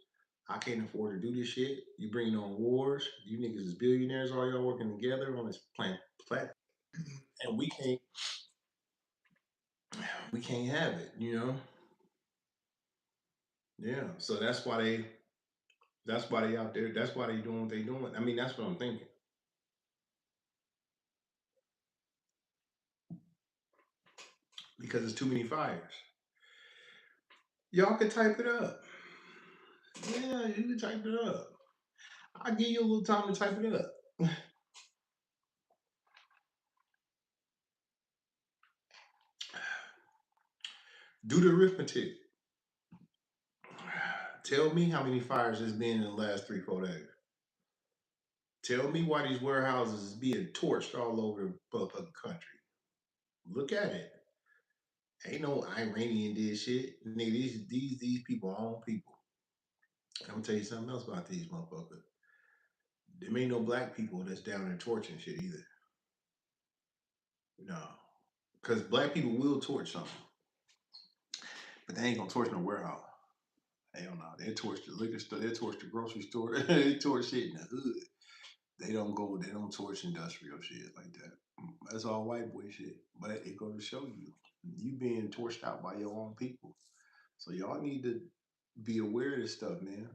I can't afford to do this shit. You bringing on wars. You niggas is billionaires. All y'all working together on this planet, and we can't have it. You know. Yeah. So that's why they out there. That's why they doing what they doing. I mean, that's what I'm thinking. Because it's too many fires. Y'all can type it up. Yeah, you can type it up. I'll give you a little time to type it up. Do the arithmetic. Tell me how many fires there's been in the last 3, 4 days. Tell me why these warehouses is being torched all over the motherfucking country. Look at it. Ain't no Iranian did shit. Nigga, these people own people. I'm gonna tell you something else about these motherfuckers. There ain't no black people that's down there torching shit either. No. Because black people will torch something. But they ain't gonna torch no warehouse. Hell no. They torch the liquor store, they torch the grocery store, they torch shit in the hood. They don't torch industrial shit like that. That's all white boy shit. But it goes to show you being torched out by your own people. So y'all need to be aware of this stuff, man,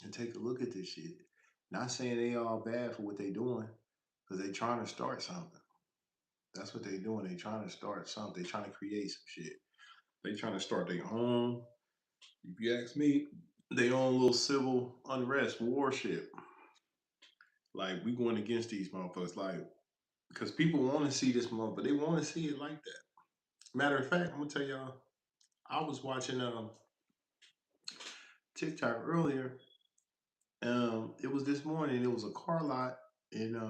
and take a look at this shit. Not saying they all bad for what they doing, because they trying to start something. That's what they doing. They trying to start something. They trying to create some shit. They trying to start their own, if you ask me, their own little civil unrest, war shit. Like we going against these motherfuckers, like because people want to see this motherfucker. They want to see it like that. Matter of fact, I'm gonna tell y'all. I was watching TikTok earlier. It was this morning. It was a car lot in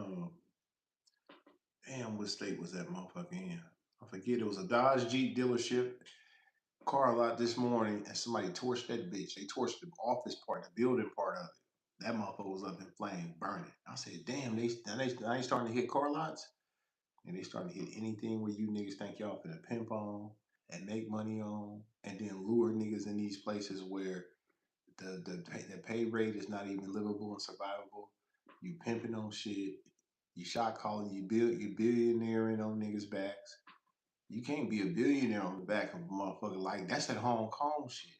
damn, what state was that motherfucker in? I forget. It was a Dodge Jeep dealership car lot this morning, and somebody torched that bitch. They torched the office part, the building part of it. That motherfucker was up in flames, burning. I said, damn, they starting to hit car lots, and they starting to hit anything where you niggas think y'all finna pimp on and make money on, and then lure niggas in these places where the pay rate is not even livable and survivable. You pimping on shit. You shot calling. You billionairing on niggas' backs. You can't be a billionaire on the back of a motherfucker like that's that Hong Kong shit,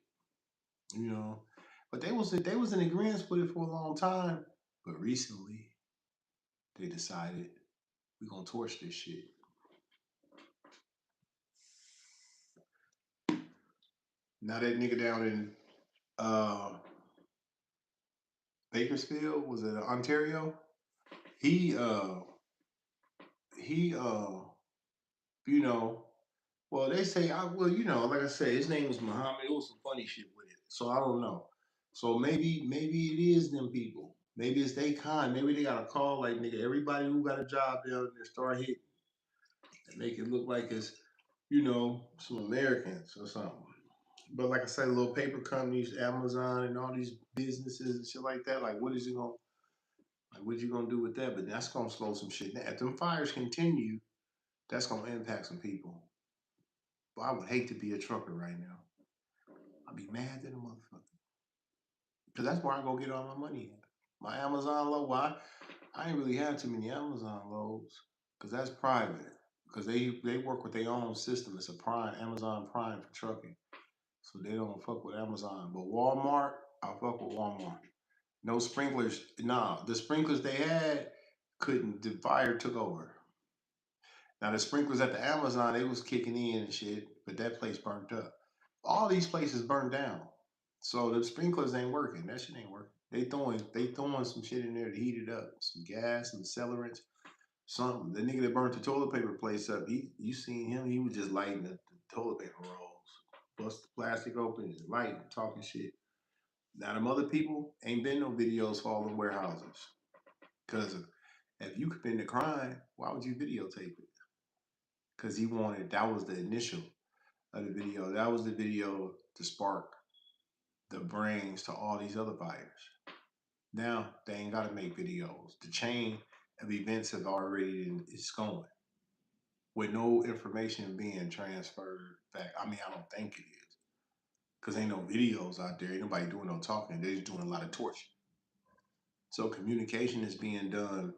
you know. But they was in agreement with it for a long time. But recently they decided we gonna torch this shit. Now that nigga down in uh Bakersfield, was it Ontario? He he you know, well they say I well, you know, like I said, his name was Muhammad. It was some funny shit with it. So I don't know. So maybe it is them people. Maybe it's they kind. Maybe they got a call like nigga. Everybody who got a job down there start hitting and make it look like it's some Americans or something. But like I say, little paper companies, Amazon, and all these businesses and shit like that. Like, what you gonna do with that? But that's gonna slow some shit down. If them fires continue, that's gonna impact some people. But I would hate to be a trucker right now. I'd be mad at a motherfucker. Cause that's where I go get all my money at. My Amazon load. Why? I ain't really had too many Amazon loads. Cause that's private. Cause they work with their own system. It's a Prime, Amazon Prime for trucking. So they don't fuck with Amazon. But Walmart, I fuck with Walmart. No sprinklers. Nah, the sprinklers they had couldn't. The fire took over. Now the sprinklers at the Amazon, they was kicking in and shit, but that place burnt up. All these places burned down. So the sprinklers ain't working. That shit ain't working. They throwing some shit in there to heat it up. Some gas, some accelerants, something. The nigga that burnt the toilet paper place up, you seen him, he was just lighting the toilet paper rolls. Bust the plastic open and lighting, talking shit. Now them other people ain't been no videos for all the warehouses. Cause if you commit a crime, why would you videotape it? Cause that was the initial of the video. That was the video to spark the brains to all these other fires. Now they ain't gotta make videos. The chain of events have already it's going with no information being transferred back. I mean, I don't think it is. Cause ain't no videos out there. Ain't nobody doing no talking. They're just doing a lot of torture. So communication is being done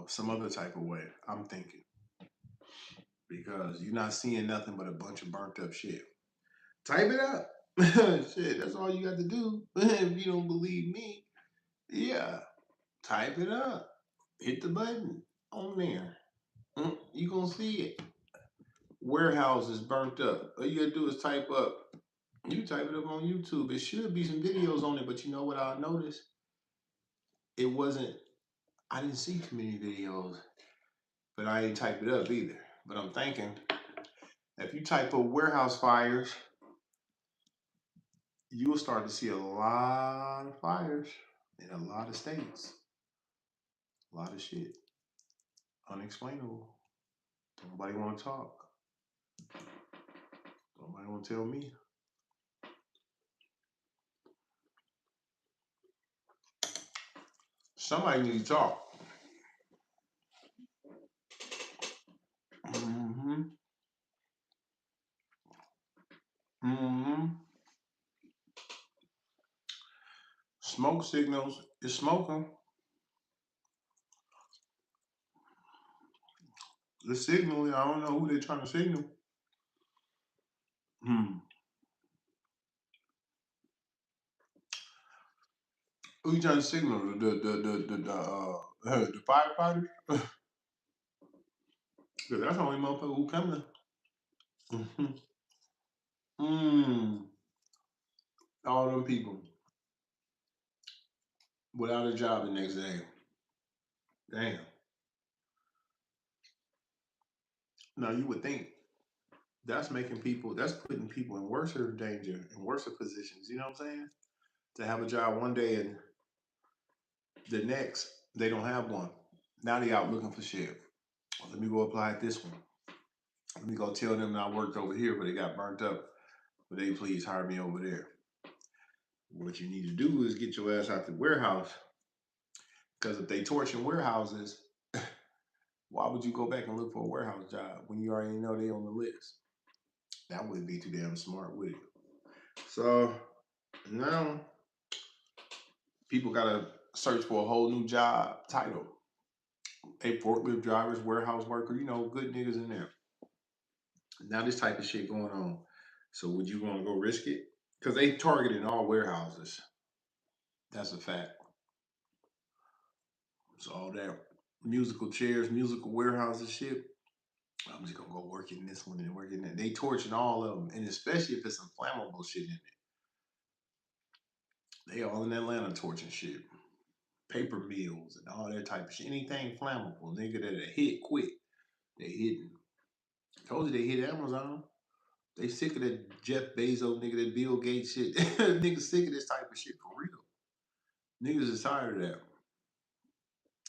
some other type of way, I'm thinking. Because you're not seeing nothing but a bunch of burnt up shit. Type it up. Shit, that's all you got to do. If you don't believe me, yeah, type it up. Hit the button on there. You gonna see it. Warehouses burnt up. All you gotta do is type up. You type it up on YouTube. It should be some videos on it, but you know what I noticed? It wasn't. I didn't see too many videos, but I ain't type it up either. But I'm thinking, if you type up warehouse fires, you will start to see a lot of fires in a lot of states. A lot of shit. Unexplainable. Nobody want to talk. Nobody want to tell me. Somebody need to talk. Mm-hmm. Mm-hmm. Smoke signals is smoking. The signal, I don't know who they're trying to signal. Who you trying to signal? The firefighters? Cause that's the only motherfucker who coming. All them people without a job the next day. Damn. Now you would think that's putting people in worse danger, in worse positions. You know what I'm saying? To have a job one day and the next they don't have one. Now they out looking for shit. Well, let me go apply at this one. Let me go tell them I worked over here, but it got burnt up. But they please hire me over there. What you need to do is get your ass out the warehouse. Because if they torching warehouses, why would you go back and look for a warehouse job when you already know they on the list? That wouldn't be too damn smart, would it? So now people gotta search for a whole new job title. A forklift drivers, warehouse worker, good niggas in there. Now this type of shit going on. So would you want to go risk it? Because they targeting all warehouses. That's a fact. So all that musical chairs, musical warehouses shit. I'm just gonna go work in this one and work in that. They torching all of them, and especially if it's some flammable shit in it. They all in Atlanta torching shit. Paper mills and all that type of shit. Anything flammable, nigga, that hit quick. They hitting. Told you they hit Amazon. They sick of that Jeff Bezos nigga, that Bill Gates shit. Niggas sick of this type of shit for real. Niggas is tired of that.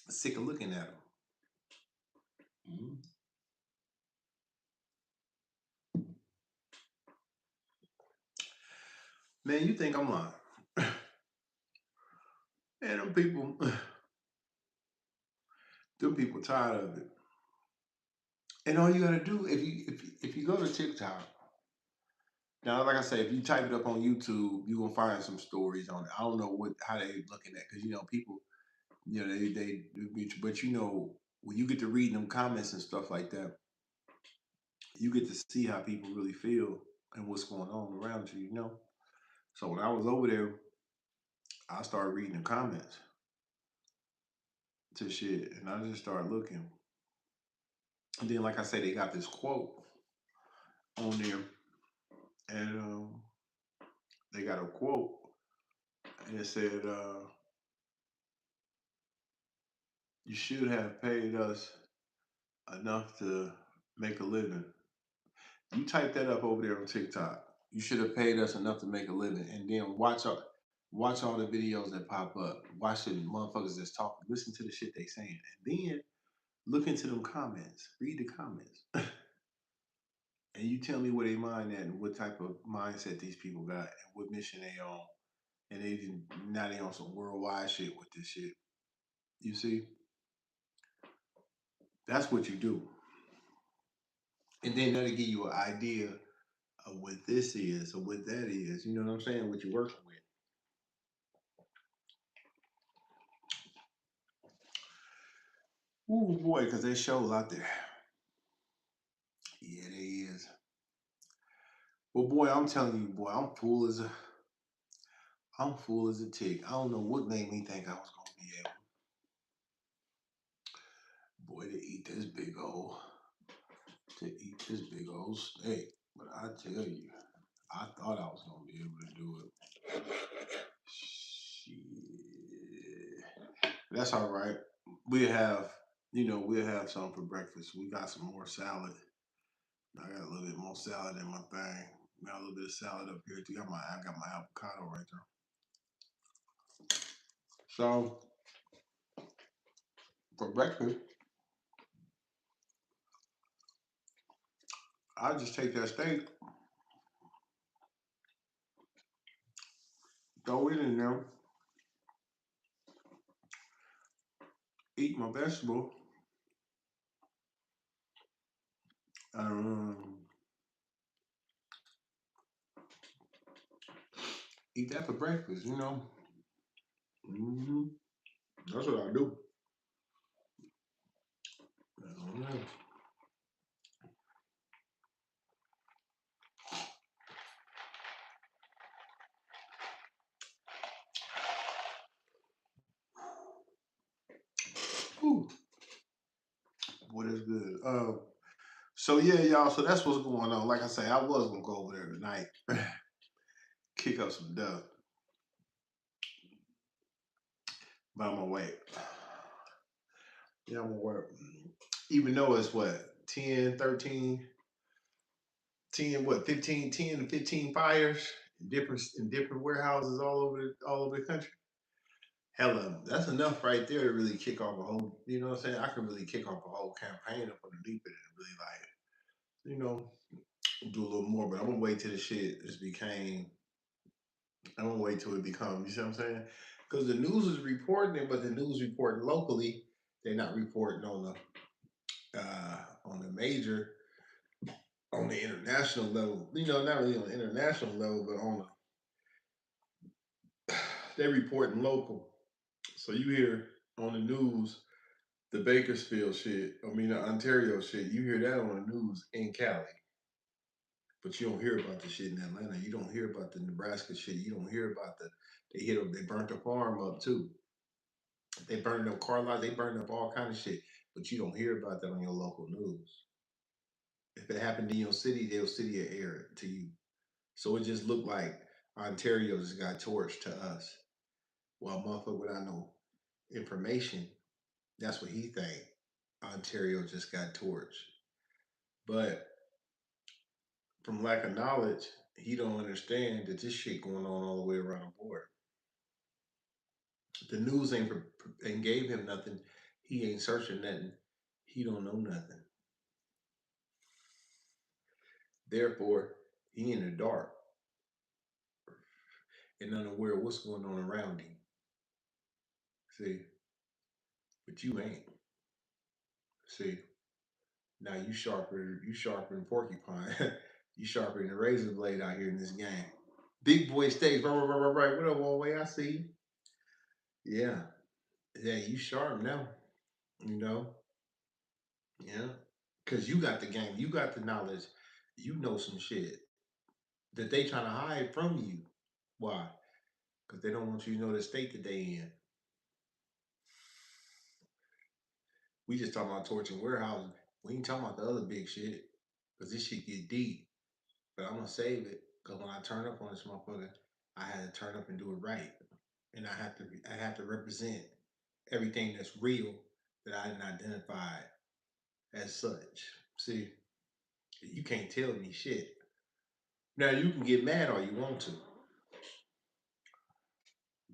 Sick of looking at them. Mhm. Man, you think I'm lying? Man, them people tired of it. And all you gotta do if you go to TikTok, now like I say, if you type it up on YouTube, you gonna find some stories on it. I don't know how they looking at, because people, but when you get to reading them comments and stuff like that, you get to see how people really feel and what's going on around you. So when I was over there, I started reading the comments to shit, and I just started looking. And then, like I say, they got this quote on there, and they got a quote, and it said, "You should have paid us enough to make a living." You type that up over there on TikTok. You should have paid us enough to make a living, and then watch all the videos that pop up. Watch the motherfuckers that's talking. Listen to the shit they saying, and then look into them comments. Read the comments, and you tell me where they mind at and what type of mindset these people got and what mission they on. And now they on some worldwide shit with this shit. You see, that's what you do, and then that'll give you an idea of what this is or what that is. You know what I'm saying? What you're working with. Ooh boy, because there's shows out there. Yeah, there is. Well, boy, I'm telling you, boy, I'm full as a tick. I don't know what made me think I was gonna be able, boy, to eat this big old steak. But I tell you, I thought I was gonna be able to do it. Shit. That's all right. We have, we'll have some for breakfast. We got some more salad. I got a little bit more salad in my thing. Got a little bit of salad up here too. I got my avocado right there. So for breakfast, I just take that steak, throw it in there, eat my vegetable, um, eat that for breakfast. Hmm. That's what I do. Mhm. Whew. Boy, that's good. So yeah, y'all. So that's what's going on. Like I say, I was gonna go over there tonight, kick up some dust, but I'm gonna wait. Yeah, I'm gonna work. Even though it's what 10, 13, 10, what 15, 10 to 15 fires in different warehouses all over the country. Hella, that's enough right there to really kick off a whole. You know what I'm saying? I could really kick off a whole campaign up underneath it and really like, you know, do a little more. But I'm gonna wait till the shit just became. I'm gonna wait till it becomes. You see what I'm saying? Because the news is reporting it, but the news reporting locally, they're not reporting on the major, on the international level. Not really on the international level, but they're reporting local. So you hear on the news the Bakersfield shit, the Ontario shit, you hear that on the news in Cali. But you don't hear about the shit in Atlanta. You don't hear about the Nebraska shit. You don't hear about they burnt the farm up too. They burned up car lots, they burned up all kind of shit. But you don't hear about that on your local news. If it happened in your city, your city will air it to you. So it just looked like Ontario just got torched to us. Well, motherfucker without no information, that's what he think. Ontario just got torched. But from lack of knowledge, he don't understand that this shit going on all the way around the board. The news ain't gave him nothing. He ain't searching nothing. He don't know nothing. Therefore, he in the dark and unaware of what's going on around him. See, but you ain't. See, now you sharper than porcupine. You sharper than the razor blade out here in this game. Big boy stage, right. What up, one way? I see you. Yeah, yeah, you sharp now. You know, yeah, because you got the game, you got the knowledge, you know some shit that they trying to hide from you. Why? Because they don't want you to know the state that they in. We just talking about torching warehouses. We ain't talking about the other big shit. Because this shit get deep. But I'm gonna save it. Because when I turn up on this motherfucker, I had to turn up and do it right. And I have to represent everything that's real that I didn't identify as such. See, you can't tell me shit. Now you can get mad all you want to.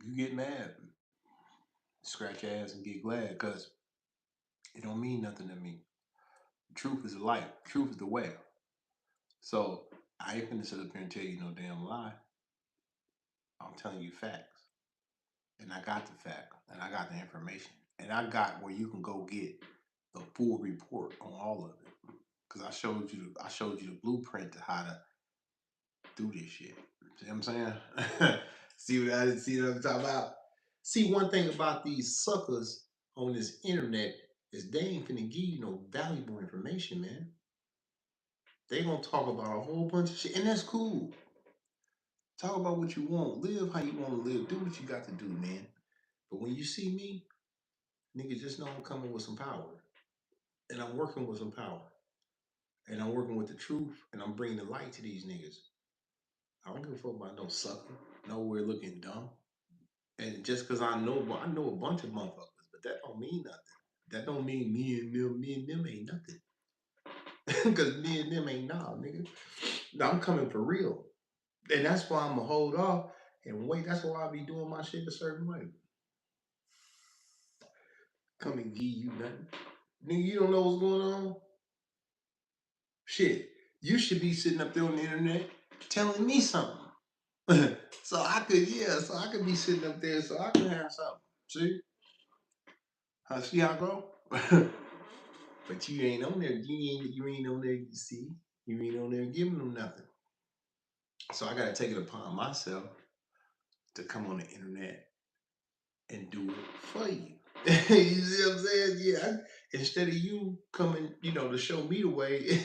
You get mad, scratch your ass and get glad because it don't mean nothing to me. Truth is the light. Truth is the way. So I ain't finna sit up here and tell you no damn lie. I'm telling you facts. And I got the fact. And I got the information. And I got where you can go get the full report on all of it. Cause I showed you the blueprint to how to do this shit. See what I'm saying? See what I'm talking about? See, one thing about these suckers on this internet is they ain't finna give you no valuable information, man. They gonna talk about a whole bunch of shit, and that's cool. Talk about what you want, live how you want to live, do what you got to do, man. But when you see me, nigga, just know I'm coming with some power, and I'm working with some power, and I'm working with the truth, and I'm bringing the light to these niggas. I don't give a fuck about no sucker, nowhere looking dumb. And just because I know a bunch of motherfuckers, but that don't mean nothing. That don't mean me and them ain't nothing. Because me and them ain't nah, nigga. No, I'm coming for real. And that's why I'm going to hold off and wait. That's why I be doing my shit a certain way. Come and give you nothing. Nigga, you don't know what's going on? Shit. You should be sitting up there on the internet telling me something. So I could be sitting up there so I can have something. See? See how I go? But you ain't on there. You ain't on there. You see, you ain't on there giving them nothing. So I gotta take it upon myself to come on the internet and do it for you. You see what I'm saying? Yeah. Instead of you coming, to show me the way,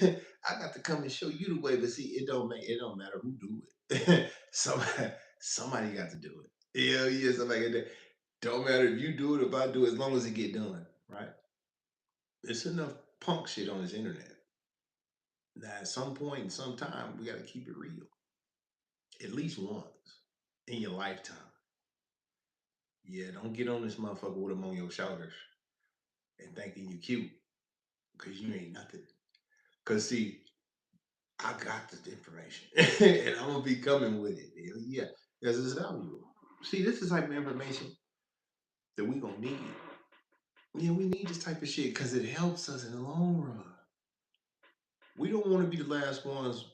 I got to come and show you the way. But see, it don't matter who do it. Somebody got to do it. Yeah, somebody got to. Don't matter if you do it, if I do it, as long as it get done, right? It's enough punk shit on this internet. Now, at some point in some time, we got to keep it real. At least once in your lifetime. Yeah, don't get on this motherfucker with them on your shoulders and thinking you cute because you ain't nothing. Because, see, I got this information and I'm going to be coming with it. Hell yeah, because it's valuable. See, this is the type of information that we going to need. Yeah, we need this type of shit because it helps us in the long run. We don't want to be the last ones,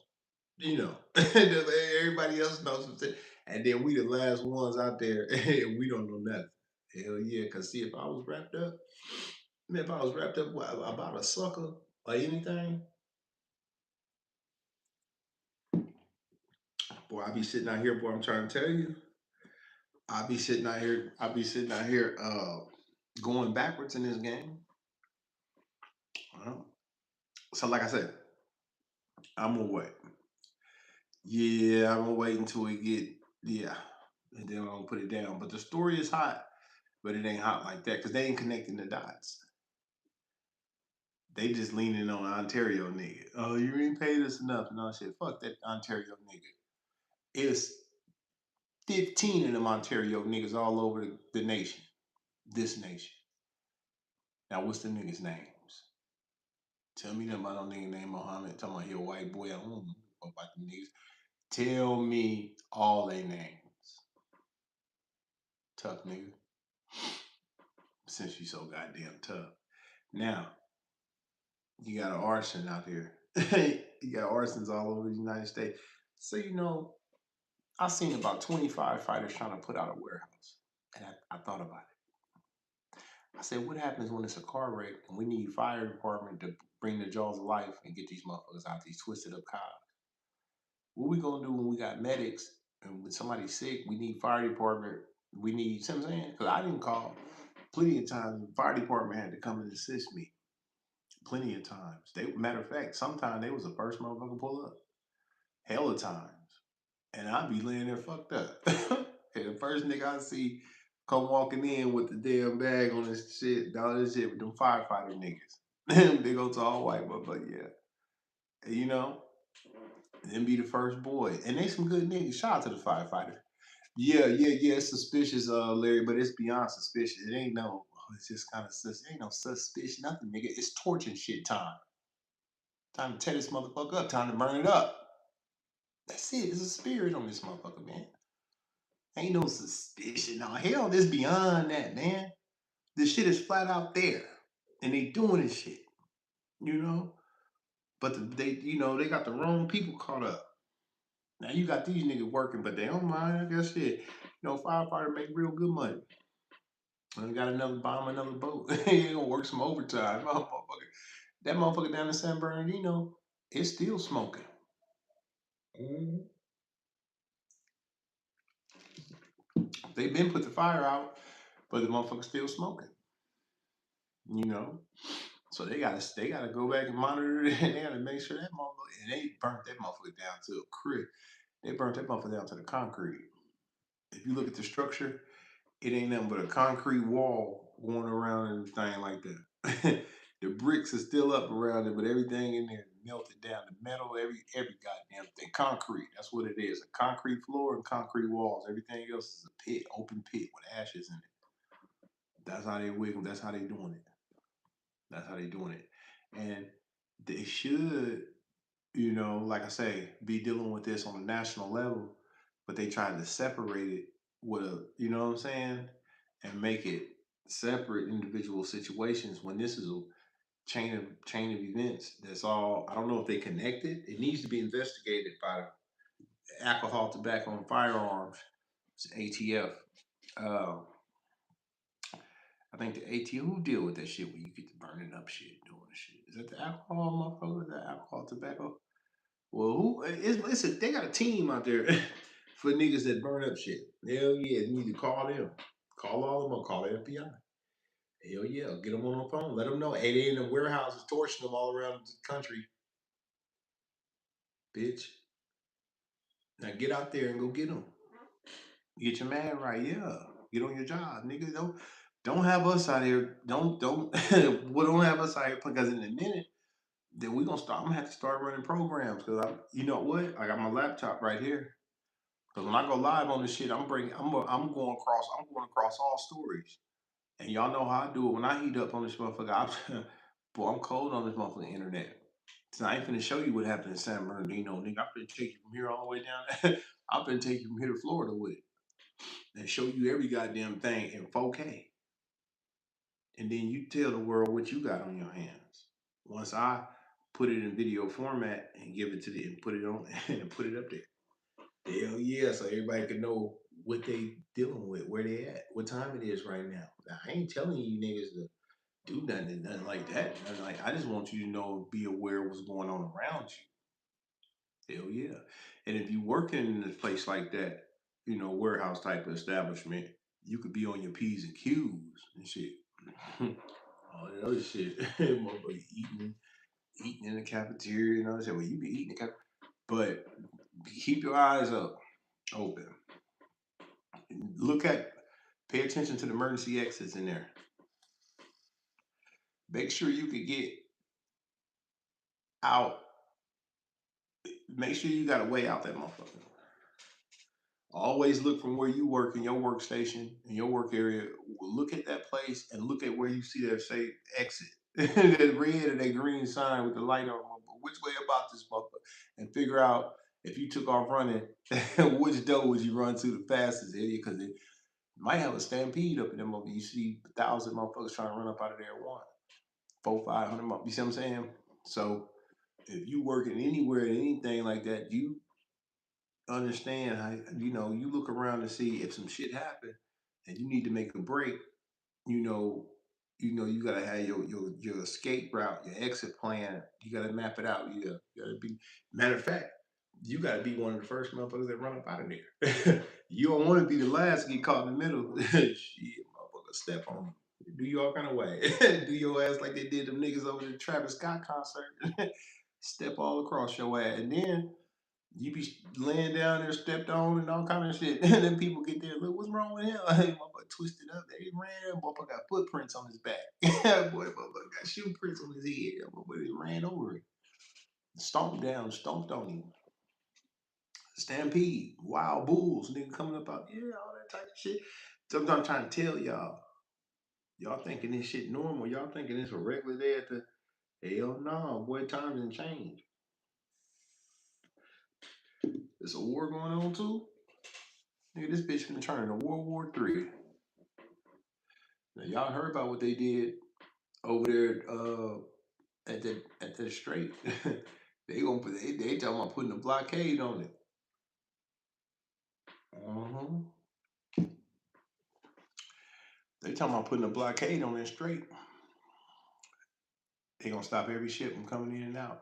everybody else knows something. And then we the last ones out there and we don't know nothing. Hell yeah, because see, if I was wrapped up about a sucker or anything, boy, I be sitting out here, boy, I'm trying to tell you. I be sitting out here going backwards in this game. So like I said, I'm gonna wait. Yeah, I'm gonna wait until we get and then I'm gonna put it down. But the story is hot, but it ain't hot like that because they ain't connecting the dots. They just leaning on Ontario nigga. Oh, you ain't paid us enough and all shit. Fuck that Ontario nigga. It's 15 of them Ontario niggas all over the nation. This nation. Now, what's the niggas' names? Tell me them about no nigga named Mohammed. Talking about he a white boy at home. about them niggas. Tell me all their names. Tough nigga. Since you so goddamn tough. Now, you got an arson out here. You got arsons all over the United States. So, I seen about 25 fighters trying to put out a warehouse. And I thought about it. I said, what happens when it's a car wreck and we need fire department to bring the jaws of life and get these motherfuckers out these twisted up cops? What we gonna do when we got medics and when somebody's sick, we need fire department, we need, see what I'm saying? Because I didn't call plenty of times, the fire department had to come and assist me. Plenty of times. Matter of fact, sometimes they was the first motherfucker pull up. Hell of times. And I'd be laying there fucked up. And the first nigga I see come walking in with the damn bag on his shit, all this shit with them firefighter niggas. Big old tall white motherfucker, yeah. And then be the first boy. And they some good niggas. Shout out to the firefighters. Yeah, it's suspicious, Larry, but it's beyond suspicious. It ain't no, it's just kind of sus. It ain't no suspicious, nothing, nigga. It's torching shit time. Time to tear this motherfucker up. Time to burn it up. That's it. There's a spirit on this motherfucker, man. Ain't no suspicion. No, hell, this beyond that, man. This shit is flat out there. And they doing this shit. But they got the wrong people caught up. Now you got these niggas working, but they don't mind. I guess shit. Firefighter make real good money. And got another bomb, another boat. He gonna work some overtime. That motherfucker down in San Bernardino, it's still smoking. Mm-hmm. They been put the fire out, but the motherfucker's still smoking. So they gotta go back and monitor it, and they gotta make sure that motherfucker, and they burnt that motherfucker down to a crisp. They burnt that motherfucker down to the concrete. If you look at the structure, it ain't nothing but a concrete wall going around and thing like that. The bricks are still up around it, but everything in there melted down. The metal, every goddamn thing, concrete. That's what it is. A concrete floor and concrete walls. Everything else is a pit, open pit with ashes in it. That's how they wiggle. That's how they doing it. That's how they doing it. And they should, like I say, be dealing with this on a national level, but they try to separate it with you know what I'm saying, and make it separate individual situations when this is a chain of events. That's all. I don't know if they connected. It needs to be investigated by Alcohol, Tobacco, and Firearms, it's ATF. I think the ATF, who deal with that shit when you get to burning up shit, doing shit. Is that the alcohol motherfucker? Is that alcohol, tobacco? Well, they got a team out there for niggas that burn up shit. Hell yeah, you need to call them. Call all of them, call the FBI. Hell yeah, get them on the phone. Let them know. Hey, they in the warehouses torching them all around the country. Bitch. Now get out there and go get them. Get your man right, yeah. Get on your job, nigga. Don't have us out here. Don't don't have us out here because in a minute, then we gonna start. I'm gonna have to start running programs because you know what? I got my laptop right here. Because when I go live on this shit, I'm going across all stories. And y'all know how I do it. When I heat up on this motherfucker, I'm cold on this motherfucking internet. So I ain't finna show you what happened in San Bernardino, nigga. I'm finna take you from here all the way down. I'm finna take you from here to Florida with it. And show you every goddamn thing in 4K. And then you tell the world what you got on your hands. Once I put it in video format and give it to them, put it on and put it up there. Hell yeah, so everybody can know what they dealing with, where they at, what time it is right now. I ain't telling you niggas to do nothing like that. Like I just want you to know, be aware of what's going on around you. Hell yeah. And if you working in a place like that, warehouse type of establishment, you could be on your P's and Q's and shit. All that other shit. Motherfucker eating in the cafeteria and all that shit. Well, you be eating the cafeteria. But keep your eyes open. Pay attention to the emergency exits in there. Make sure you can get out. Make sure you got a way out that motherfucker. Always look from where you work in your workstation, in your work area. Look at that place and look at where you see that say exit. That red or that green sign with the light on. Which way about this motherfucker? and figure out if you took off running, which door would you run to the fastest, idiot? Because it might have a stampede up in them. You see 1,000 motherfuckers trying to run up out of there at once. 500. You see what I'm saying? So if you working anywhere, anything like that, you understand how you look around to see if some shit happened and you need to make a break. You know, you gotta have your escape route, your exit plan. You gotta map it out. You gotta be. Matter of fact, you gotta be one of the first motherfuckers that run up out of there. You don't want to be the last to get caught in the middle. Shit, motherfucker, step on you. Do you all kind of way. Do your ass like they did them niggas over the Travis Scott concert. Step all across your ass, and then you be laying down there, stepped on, and all kind of shit. And then people get there, look, what's wrong with him? Hey, motherfucker twisted up. They ran. Motherfucker got footprints on his back. Boy, motherfucker got shoe prints on his head. Motherfucker they ran over him, stomped down, stomped on him. Stampede, wild bulls, nigga coming up out, yeah, all that type of shit. So I'm trying to tell y'all, y'all thinking this shit normal. Y'all thinking it's a regular day at the hell no, boy, times done changed. There's a war going on too. Nigga, this bitch been turning to World War III. Now, y'all heard about what they did over there at the strait. They talking about putting a blockade on it. They talking about putting a blockade on that strait. They gonna stop every ship from coming in and out.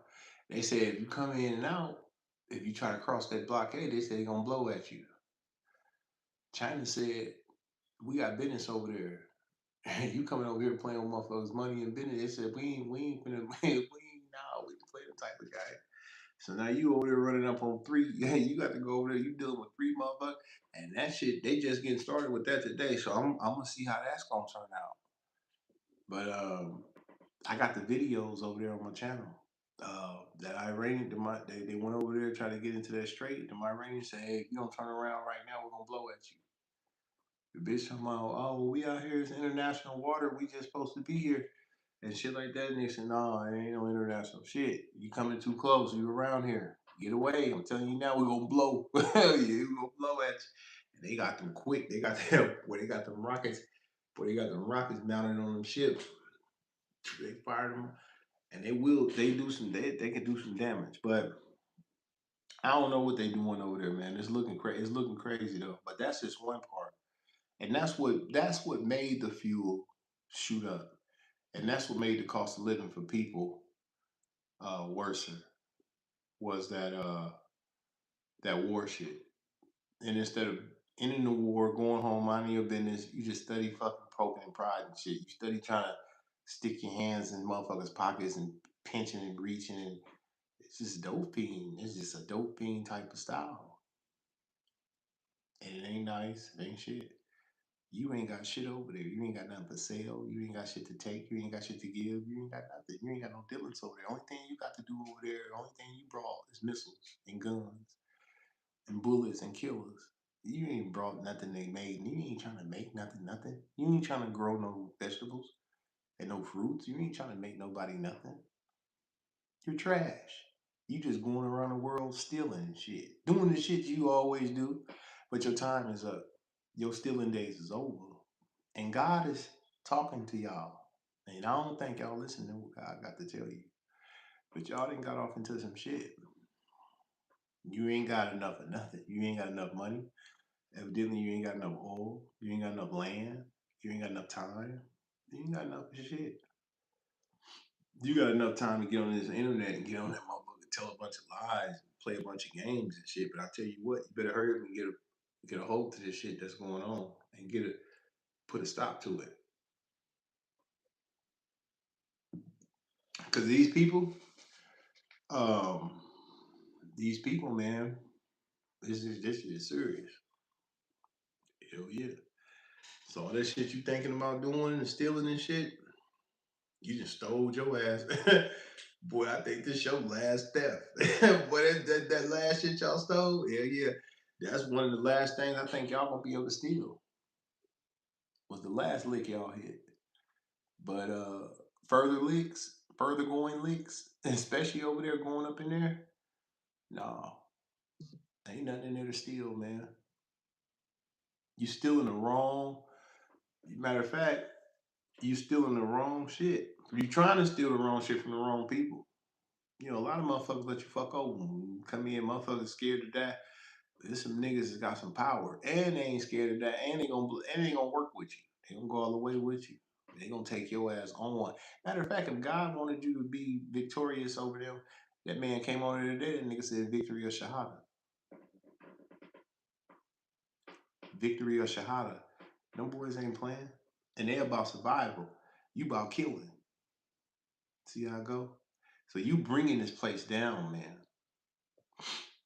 They said if you come in and out, if you try to cross that blockade, they said they gonna blow at you. China said we got business over there. You coming over here playing with motherfuckers' money and business. They said we ain't finna we ain't play the type of guy. So now you over there running up on three. You got to go over there. You dealing with three motherfuckers, and that shit. They just getting started with that today. So I'm gonna see how that's gonna turn out. But I got the videos over there on my channel. That Iranian, they went over there trying to get into that strait. The Iranians said, "Hey, if you don't turn around right now, we're gonna blow at you." The bitch talking about, "Oh, well, we out here. It's international water. We just supposed to be here." And shit like that. And they said, no, it ain't no international shit. You coming too close. You around here. Get away. I'm telling you now, we're going to blow. Yeah, we're going to blow at you. And they got them quick. They got them, boy, they got them rockets. Boy, they got them rockets mounted on them ships. They fired them. And they can do some damage. But I don't know what they doing over there, man. It's looking crazy. It's looking crazy though. But that's just one part. And that's what made the fuel shoot up. And that's what made the cost of living for people worse was that war shit. And instead of ending the war, going home, minding your business, you just study fucking poking and pride and shit. You study trying to stick your hands in motherfuckers' pockets and pinching and reaching. And it's just doping. It's just a doping type of style. And it ain't nice. It ain't shit. You ain't got shit over there. You ain't got nothing for sale. You ain't got shit to take. You ain't got shit to give. You ain't got nothing. You ain't got no dealings over there. Only thing you got to do over there, the only thing you brought is missiles and guns and bullets and killers. You ain't brought nothing they made. You ain't trying to make nothing. You ain't trying to grow no vegetables and no fruits. You ain't trying to make nobody nothing. You're trash. You just going around the world stealing and shit. Doing the shit you always do. But your time is up. Your stealing days is over. And God is talking to y'all. And I don't think y'all listen to what God got to tell you. But y'all done got off into some shit. You ain't got enough of nothing. You ain't got enough money. Evidently, you ain't got enough oil. You ain't got enough land. You ain't got enough time. You ain't got enough shit. You got enough time to get on this internet and get on that motherfucker, tell a bunch of lies, play a bunch of games and shit. But I tell you what, you better hurry up and get a hold to this shit that's going on and put a stop to it. Because these people, man, this is serious. Hell yeah. So all that shit you thinking about doing and stealing and shit, you just stole your ass. Boy, I think this your last theft. Boy, that last shit y'all stole, hell yeah. That's one of the last things I think y'all gonna be able to steal. Was the last lick y'all hit. But further going leaks, especially over there going up in there, No, ain't nothing in there to steal, man. You stealing the wrong. Matter of fact, you stealing the wrong shit. You trying to steal the wrong shit from the wrong people. You know, a lot of motherfuckers let you fuck over. When you come in, motherfuckers scared to die. There's some niggas that got some power, and they ain't scared to die, and they gonna work with you. They gonna go all the way with you. They gonna take your ass on. Matter of fact, if God wanted you to be victorious over them, that man came on here today. That nigga said victory or shahada. Victory or shahada. Them boys ain't playing, and they about survival. You about killing. See how I go? So you bringing this place down, man.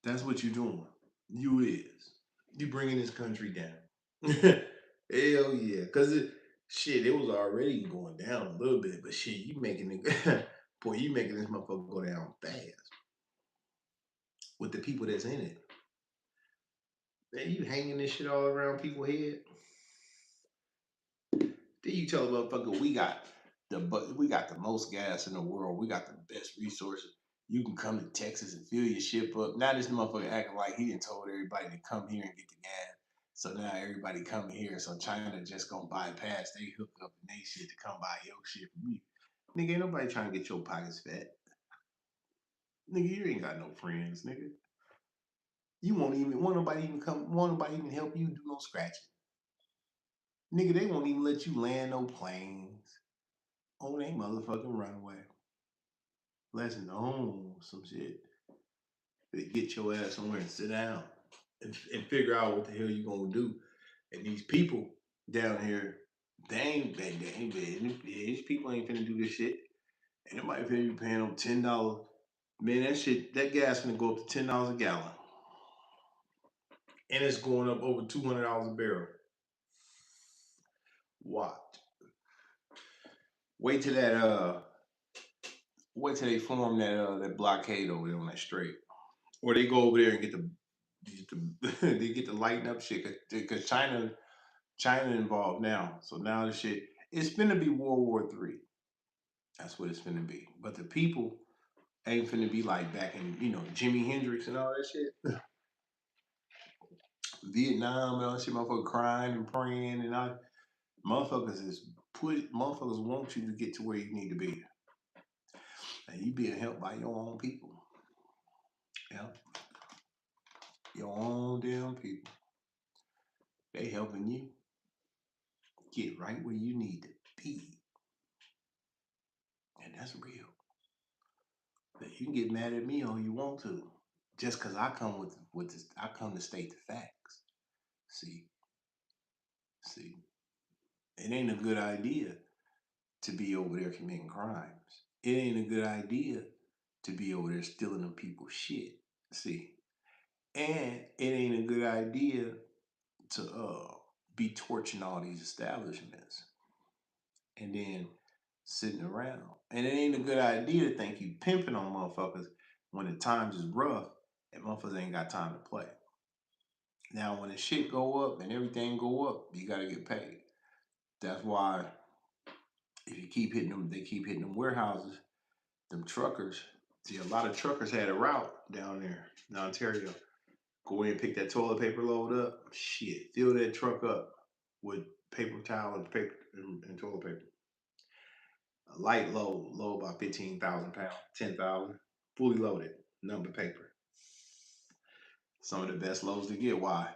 That's what you doing. You is. You bringing this country down. Hell yeah. Cause it was already going down a little bit, but shit, you making it boy, you making this motherfucker go down fast with the people that's in it. Man, you hanging this shit all around people's head. Then you tell a motherfucker we got the most gas in the world. We got the best resources. You can come to Texas and fill your ship up. Now this motherfucker acting like he done told everybody to come here and get the gas. So now everybody coming here. So China just gonna bypass they hook up and they shit to come buy your shit from you. Nigga, ain't nobody trying to get your pockets fat. Nigga, you ain't got no friends, nigga. You won't nobody even help you do no scratching. Nigga, they won't even let you land no planes. Oh, they motherfucking runaway. Let's know some shit. Get your ass somewhere and sit down and figure out what the hell you gonna do. And these people down here, these people ain't finna do this shit. Ain't nobody finna be paying them $10. Man, that gas finna go up to $10 a gallon. And it's going up over $200 a barrel. What? Wait till they form that blockade over there on that strait. Or they go over there and get the lighten up shit because China involved now. So now the shit it's finna be World War III. That's what it's finna be. But the people ain't finna be like back in Jimi Hendrix and all that shit. Vietnam and all that shit, motherfuckers crying and praying and all. Motherfuckers want you to get to where you need to be. And you being helped by your own people. Yeah. Your own damn people. They helping you get right where you need to be. And that's real. But you can get mad at me all you want to. Just cause I come with this, I come to state the facts. See. It ain't a good idea to be over there committing crimes. It ain't a good idea to be over there stealing them people's shit. See. And it ain't a good idea to be torching all these establishments and then sitting around. And it ain't a good idea to think you pimping on motherfuckers when the times is rough and motherfuckers ain't got time to play. Now when the shit go up and everything go up, you gotta get paid. That's why if you keep hitting them, they keep hitting them warehouses, them truckers. See, a lot of truckers had a route down there in Ontario. Go in and pick that toilet paper load up. Shit, fill that truck up with paper towel and paper and toilet paper. A light load about 15,000 pounds, 10,000, fully loaded, number paper. Some of the best loads to get. Why?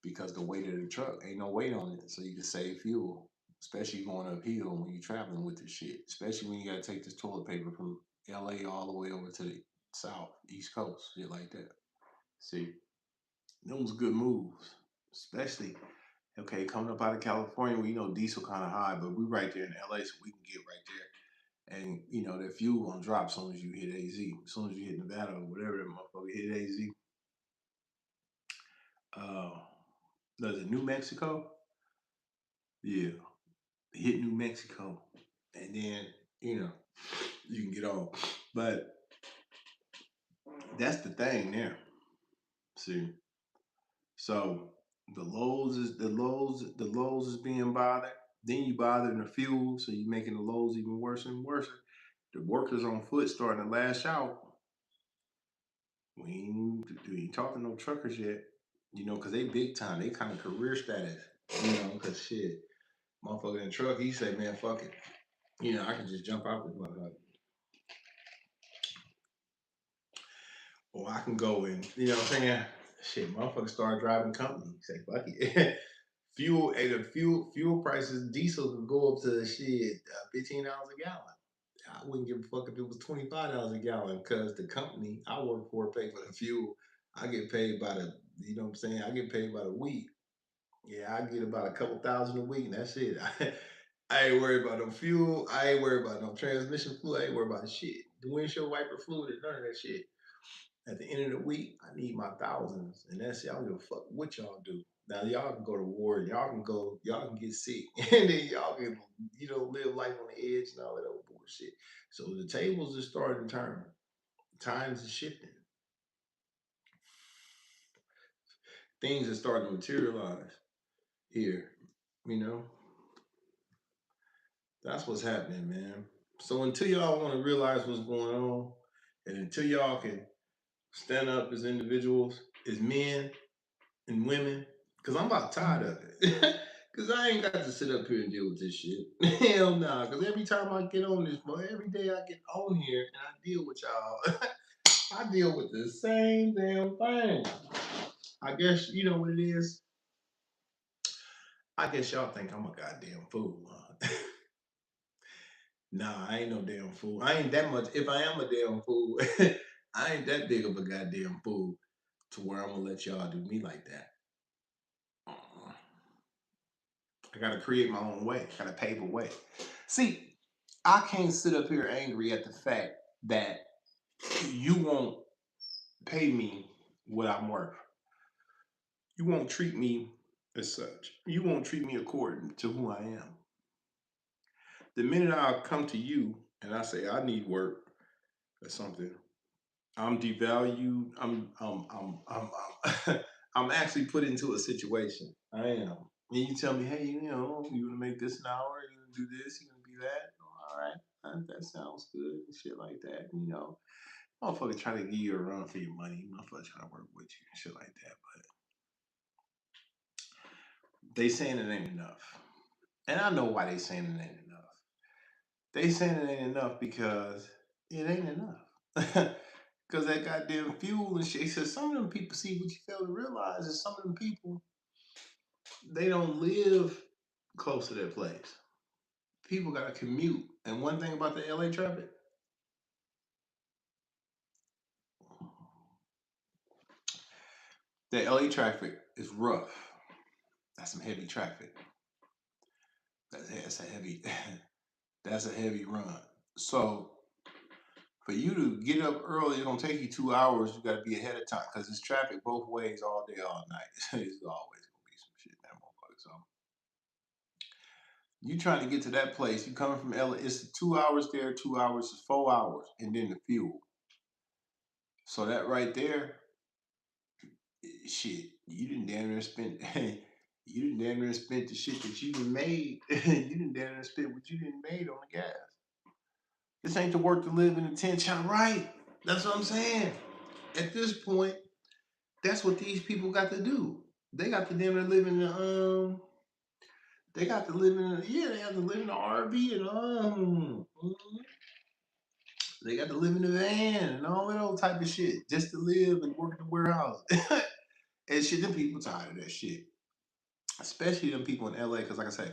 Because the weight of the truck ain't no weight on it, so you can save fuel, especially going uphill when you're traveling with this shit. Especially when you gotta take this toilet paper from LA all the way over to the south, East Coast, shit like that. See, those good moves, especially coming up out of California, where diesel kind of high, but we right there in LA, so we can get right there. And that fuel gonna drop as soon as you hit AZ. As soon as you hit Nevada or whatever that motherfucker hit AZ. Does it New Mexico? Yeah. Hit New Mexico. And then, you can get on. But that's the thing there. See. So the lows is being bothered. Then you bothering the fuel, so you're making the lows even worse and worse. The workers on foot starting to lash out. we ain't talking no truckers yet. You know, cause they big time. They kind of career status. You know, cause shit, motherfucker in the truck, he say, man, fuck it. You know, I can just jump out this motherfucker. Or I can go and, you know what I'm saying? Shit, motherfuckers start driving company. Say, fuck it. Fuel prices, diesel can go up to shit, $15 a gallon. I wouldn't give a fuck if it was $25 a gallon because the company I work for pay for the fuel. I get paid by the, you know what I'm saying? I get paid by the week. Yeah, I get about a couple thousand a week, and that's it. I ain't worried about no fuel. I ain't worried about no transmission fluid. I ain't worried about shit. The windshield wiper fluid and none of that shit. At the end of the week, I need my thousands, and that's it. I don't give a fuck what y'all do. Now y'all can go to war, y'all can get sick, and then y'all can, you know, live life on the edge and all that old bullshit. So the tables are starting to turn. Times are shifting. Things are starting to materialize here. You know, that's what's happening, man. So until y'all want to realize what's going on, and until y'all can stand up as individuals, as men and women, because I'm about tired of it. Because I ain't got to sit up here and deal with this shit. Hell nah. Because every time I get on this, boy, every day I get on here and I deal with y'all, I deal with the same damn thing. I guess you know what it is. I guess y'all think I'm a goddamn fool. Huh? Nah, I ain't no damn fool. I ain't that much. If I am a damn fool, I ain't that big of a goddamn fool to where I'm gonna let y'all do me like that. Uh-uh. I gotta create my own way. I gotta pave a way. See, I can't sit up here angry at the fact that you won't pay me what I'm worth. You won't treat me as such. You won't treat me according to who I am. The minute I come to you and I say I need work or something, I'm devalued. I'm I'm actually put into a situation. I am. And you tell me, hey, you know, you want to make this an hour, you want to do this, you want to be that. All right, that sounds good and shit like that. You know, motherfucker trying to give you a run for your money. Motherfucker trying to work with you and shit like that. But they saying it ain't enough, and I know why they saying it ain't enough. They saying it ain't enough because it ain't enough. Because that goddamn fuel and shit. He said some of them people, see, what you fail to realize is some of them people, they don't live close to their place. People got to commute. And one thing about the LA traffic, the LA traffic is rough. That's some heavy traffic. That's a heavy, that's a heavy run. So for you to get up early, it's gonna take you 2 hours. You got to be ahead of time because it's traffic both ways all day, all night. It's always gonna be some shit, that motherfucker. So you trying to get to that place, you coming from LA, it's 2 hours there, 2 hours, it's 4 hours, and then the fuel. So that right there, shit, you didn't damn near spend you didn't damn near spend the shit that you done made. You didn't damn near spend what you didn't made on the gas. This ain't the work to live in a tent shop, right? That's what I'm saying. At this point, that's what these people got to do. They got to damn near live in the they got to live in they have to live in the RV and they got to live in the van and all that old type of shit just to live and work in the warehouse. And shit, them people tired of that shit. Especially them people in LA, because like I say,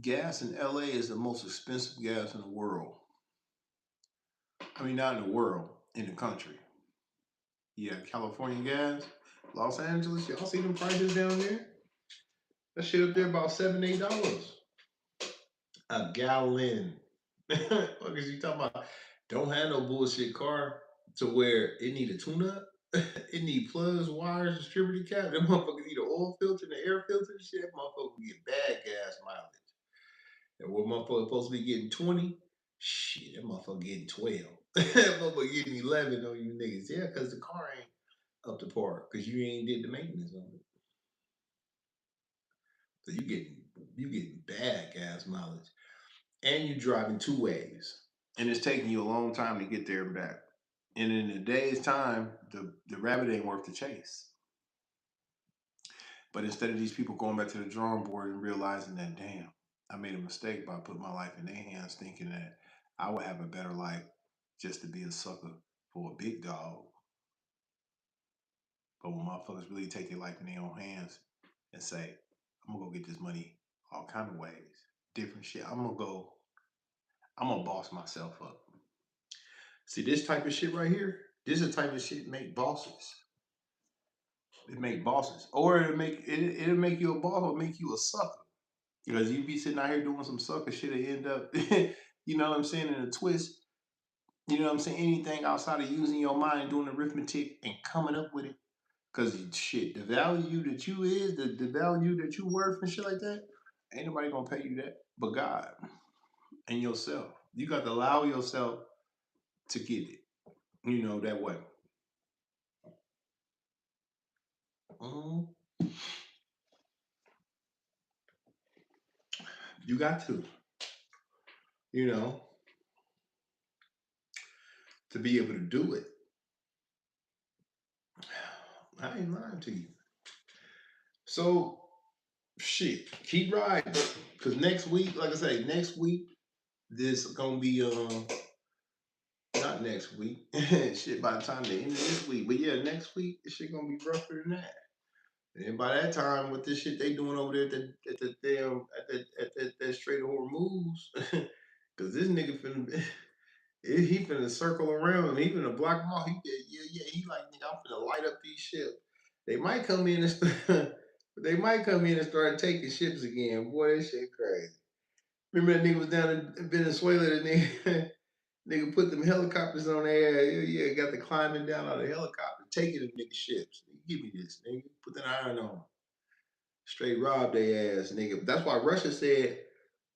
gas in LA is the most expensive gas in the world. I mean, not in the world, in the country. Yeah, California gas, Los Angeles, y'all see them prices down there? That shit up there about $7, $8 a gallon. What is you talking about? Don't have no bullshit car to where it need a tune up. It need plugs, wires, distributor cap. That motherfucker need an oil filter and an air filter and shit. That motherfucker get bad gas mileage. And what motherfucker supposed to be getting 20, shit, that motherfucker getting 12. That motherfucker getting 11 on you niggas. Yeah, because the car ain't up to par because you ain't did the maintenance on it. So you getting bad gas mileage. And you driving two ways. And it's taking you a long time to get there and back. And in a day's time, the rabbit ain't worth the chase. But instead of these people going back to the drawing board and realizing that, damn, I made a mistake by putting my life in their hands, thinking that I would have a better life just to be a sucker for a big dog. But when motherfuckers really take their life in their own hands and say, I'm gonna go get this money all kind of ways, different shit. I'm gonna boss myself up. See this type of shit right here? This is the type of shit make bosses. It make bosses. Or it'll make you a boss or make you a sucker. Because you be sitting out here doing some sucker shit and end up, you know what I'm saying, in a twist. You know what I'm saying? Anything outside of using your mind, doing arithmetic and coming up with it. Cause shit, the value that you is, the value that you worth and shit like that, ain't nobody gonna pay you that but God and yourself. You got to allow yourself to get it, that way. Mhm. You got you know, to be able to do it. I ain't lying to you. So shit, keep riding. Cause next week, like I say, next week, this gonna be not next week. Shit, by the time the end of this week. But yeah, next week, this shit gonna be rougher than that. And by that time, with this shit they doing over there at the damn at that Strait of Hormuz, cause this nigga finna he finna circle around and he finna block them off. He like, nigga, I'm finna light up these ships. They might come in and they might come in and start taking ships again. Boy, that shit crazy. Remember that nigga was down in Venezuela, that nigga, nigga put them helicopters on their ass. Yeah, got the climbing down out of the helicopter, taking them nigga ships. Give me this, nigga. Put that iron on. Straight rob their ass, nigga. That's why Russia said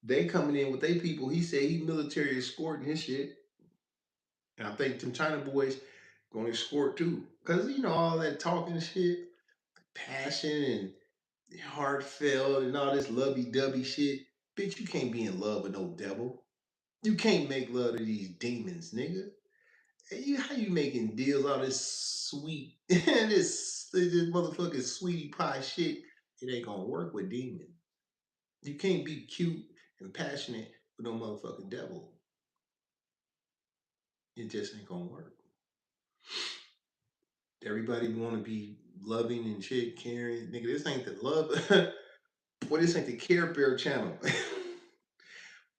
they coming in with their people. He said he military escorting his shit. And I think them China boys gonna escort too. Cause all that talking shit, passion and heartfelt and all this lovey-dovey shit. Bitch, you can't be in love with no devil. You can't make love to these demons, nigga. How you making deals all this sweet this motherfucking sweetie pie shit? It ain't gonna work with demons. You can't be cute and passionate with no motherfucking devil. It just ain't gonna work. Everybody want to be loving and shit, caring. Nigga, this ain't the love. Boy, this ain't the Care Bear channel.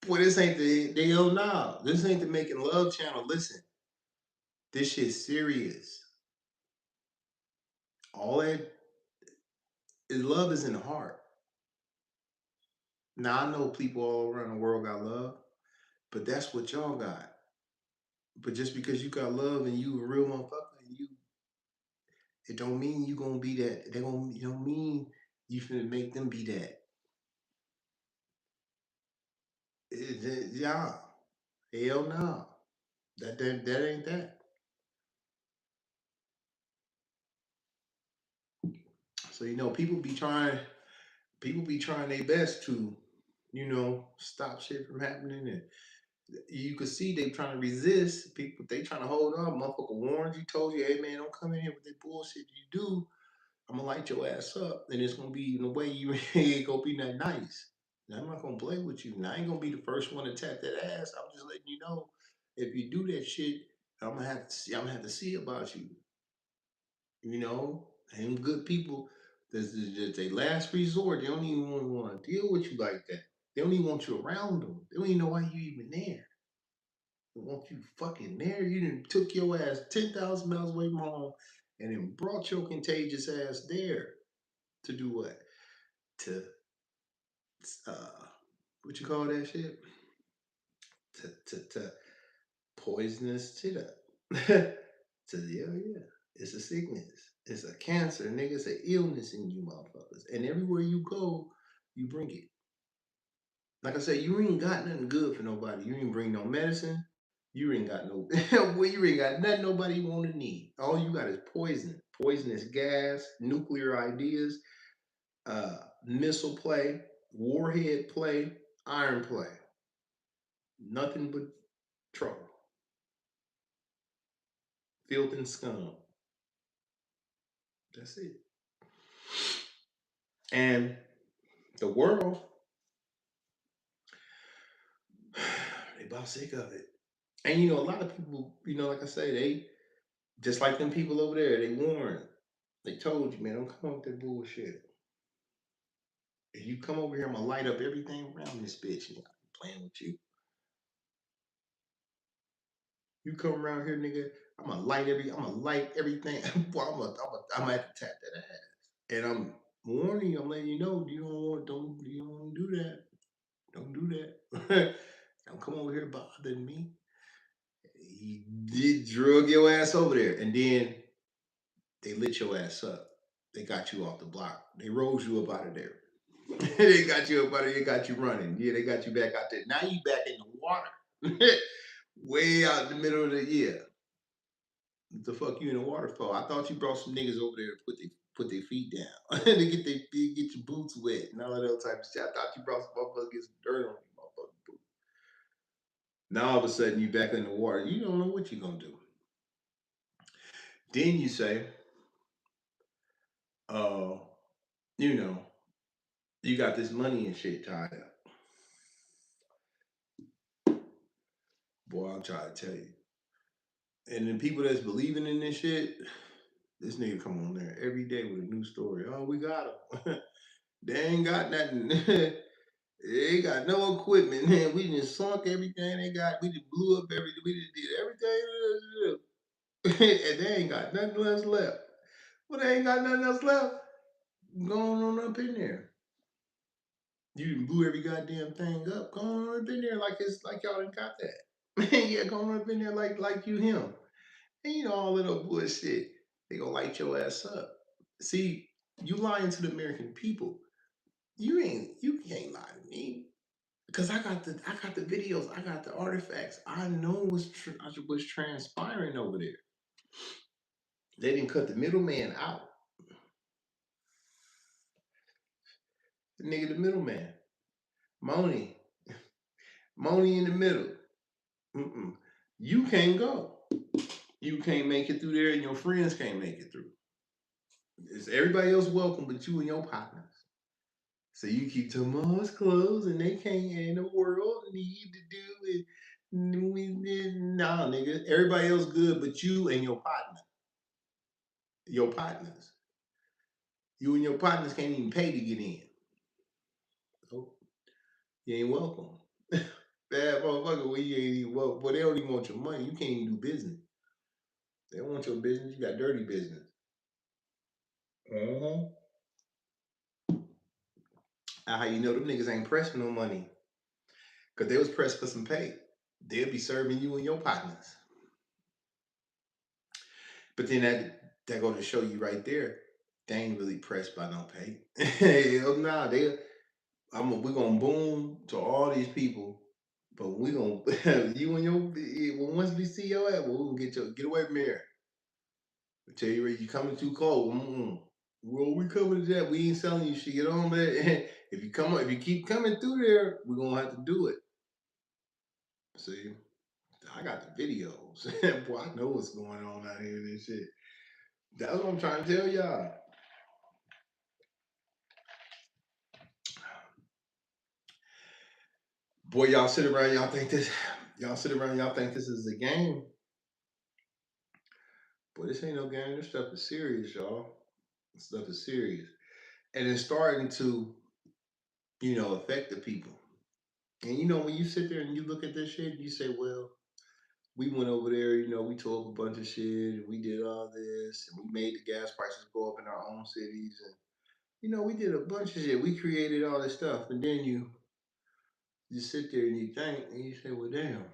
Boy, this ain't the nah. This ain't the making love channel. Listen, this shit's serious. All that is love is in the heart. Now I know people all around the world got love, but that's what y'all got. But just because you got love and you a real motherfucker, and it don't mean you gonna be that. It don't mean you finna make them be that. Yeah, hell no. That ain't that. So people be trying their best to, stop shit from happening, and you can see they trying to resist. People they trying to hold on. Motherfucker warned you, told you, hey man, don't come in here with that bullshit. You do, I'm gonna light your ass up, and it's gonna be in a way you ain't gonna be that nice. Now, I'm not gonna play with you. Now, I ain't gonna be the first one to tap that ass. I'm just letting you know, if you do that shit, I'm gonna have to see about you. And good people, this is just a last resort. They don't even want to deal with you like that. They don't even want you around them. They don't even know why you even there. They want you fucking there. You done took your ass 10,000 miles away from home and then brought your contagious ass there to do what? To, uh, what you call that shit? To poisonous shit up. Yeah. It's a sickness. It's a cancer, nigga. It's an illness in you motherfuckers. And everywhere you go, you bring it. Like I said, you ain't got nothing good for nobody. You ain't bring no medicine. You ain't got no well, you ain't got nothing nobody want to need. All you got is poison. Poisonous gas, nuclear ideas, missile play, warhead play, iron play. Nothing but trouble. Filth and scum. That's it. And the world, they about sick of it. And a lot of people, like I say, they just like them people over there, they warned. They told you, man, don't come up with that bullshit. If you come over here, I'm gonna light up everything around this bitch. I'm playing with you. You come around here, nigga, I'm gonna light everything. Boy, I'm gonna have to tap that ass. And I'm warning you, I'm letting you know, you don't want to do that. Don't do that. Don't come over here bothering me. He did drug your ass over there, and then they lit your ass up. They got you off the block. They rose you up out of there. They got you up out of there. They got you running. Yeah, they got you back out there. Now you back in the water, way out in the middle of the year. What the fuck you in the water for? I thought you brought some niggas over there to put their feet down to get your boots wet and all of that type of shit. I thought you brought some motherfuckers get some dirt on your motherfucking boots. Now all of a sudden you back in the water. You don't know what you're gonna do. Then you say, uh, you know, you got this money and shit tied up. Boy, I'm trying to tell you. And then people that's believing in this shit, this nigga come on there every day with a new story. Oh, we got them. They ain't got nothing. They ain't got no equipment, man. We just sunk everything they got. We just blew up everything. We just did everything. And they ain't got nothing else left. Well, they ain't got nothing else left. Going on up in there. You done blew every goddamn thing up. Go on up in there like it's like y'all done got that. Yeah, going up in there like you him. And all of that bullshit. They gonna light your ass up. See, you lying to the American people. You can't lie to me. Because I got the videos, I got the artifacts. I know what's transpiring over there. They didn't cut the middleman out. The nigga, the middleman, Moni, Moni in the middle. Mm-mm. You can't go. You can't make it through there, and your friends can't make it through. It's everybody else welcome, but you and your partners. So you keep telling them, oh, it's closed, and they can't, and the world need to do it. Nah, nigga. Everybody else good, but you and your partner. Your partners. You and your partners can't even pay to get in. So you ain't welcome. Bad motherfucker, well, you ain't even welcome. But they don't even want your money. You can't even do business. They don't want your business. You got dirty business. Uh-huh. How you know them niggas ain't pressed for no money? Because they was pressed for some pay. They'll be serving you and your partners. But then that going to show you right there, they ain't really pressed by no pay. Hell nah, we're gonna boom to all these people, but we gonna you and your once we see your ass, we're gonna get away from here. I tell you, you coming too close. Well, we coming to that. We ain't selling you shit. Get on there. If you keep coming through there, we're gonna have to do it. See, I got the videos. Boy, I know what's going on out here and shit. That's what I'm trying to tell y'all. Boy, y'all sit around, y'all think this is a game. Boy, this ain't no game. This stuff is serious, y'all. This stuff is serious. And it's starting to, affect the people. And when you sit there and you look at this shit, you say, well, we went over there, we tore up a bunch of shit, and we did all this, and we made the gas prices go up in our own cities, and we did a bunch of shit. We created all this stuff, and then you sit there and you think, and you say, well, damn,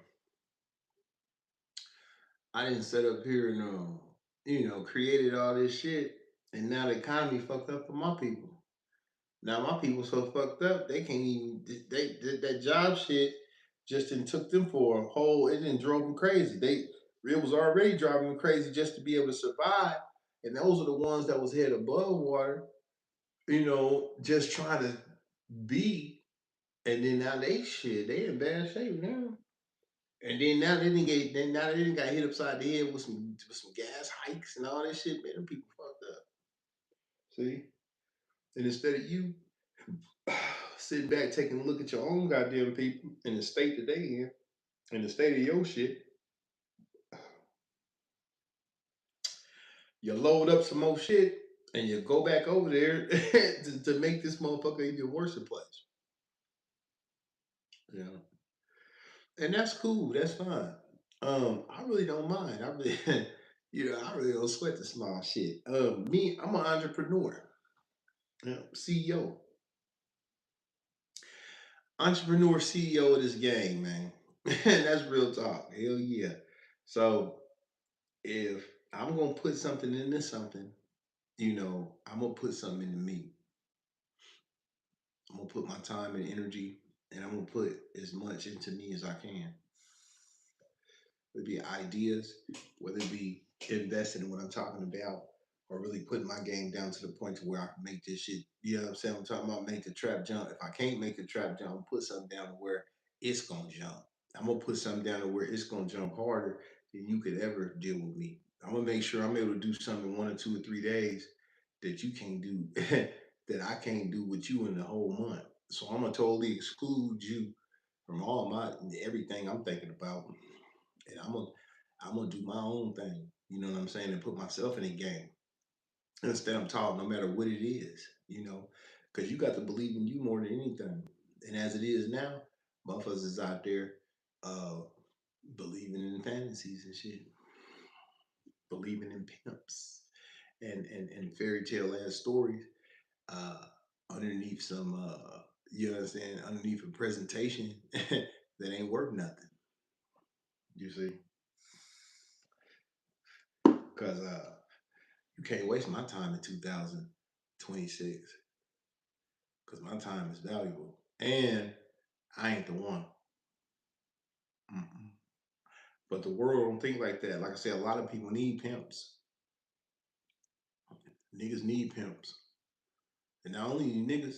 I didn't set up here and created all this shit, and now the economy fucked up for my people. Now my people so fucked up they can't even they that job shit just didn't took them for a whole. It didn't drove them crazy. It was already driving them crazy just to be able to survive, and those are the ones that was head above water, just trying to be. And then now they in bad shape now. And then now they didn't got hit upside the head with some gas hikes and all that shit. Man, them people fucked up. See, and instead of you sitting back taking a look at your own goddamn people in the state that they in the state of your shit, you load up some more shit and you go back over there to make this motherfucker even worse a place. You know, and that's cool. That's fine. I really don't mind. I really, I really don't sweat the small shit. Me, I'm an entrepreneur, CEO, entrepreneur, CEO of this game, man. And that's real talk. Hell yeah. So if I'm gonna put something into something, I'm gonna put something into me. I'm gonna put my time and energy, and I'm gonna put as much into me as I can. Whether it be ideas, whether it be investing in what I'm talking about, or really putting my game down to the point to where I can make this shit. You know what I'm saying? I'm talking about make the trap jump. If I can't make the trap jump, I'm put something down to where it's gonna jump. I'm gonna put something down to where it's gonna jump harder than you could ever deal with me. I'm gonna make sure I'm able to do something in 1 or 2 or 3 days that you can't do, that I can't do with you in the whole month. So I'm gonna totally exclude you from all my everything I'm thinking about, and I'm gonna do my own thing. You know what I'm saying, and put myself in the game. Instead, I'm talking no matter what it is. Because you got to believe in you more than anything. And as it is now, motherfuckers is out there uh believing in fantasies and shit, believing in pimps and fairy tale ass stories uh underneath some you understand, underneath a presentation that ain't worth nothing. You see, because you can't waste my time in 2026 because my time is valuable and I ain't the one. Mm-mm. But the world don't think like that. Like I said, a lot of people need pimps. Niggas need pimps. And not only you niggas,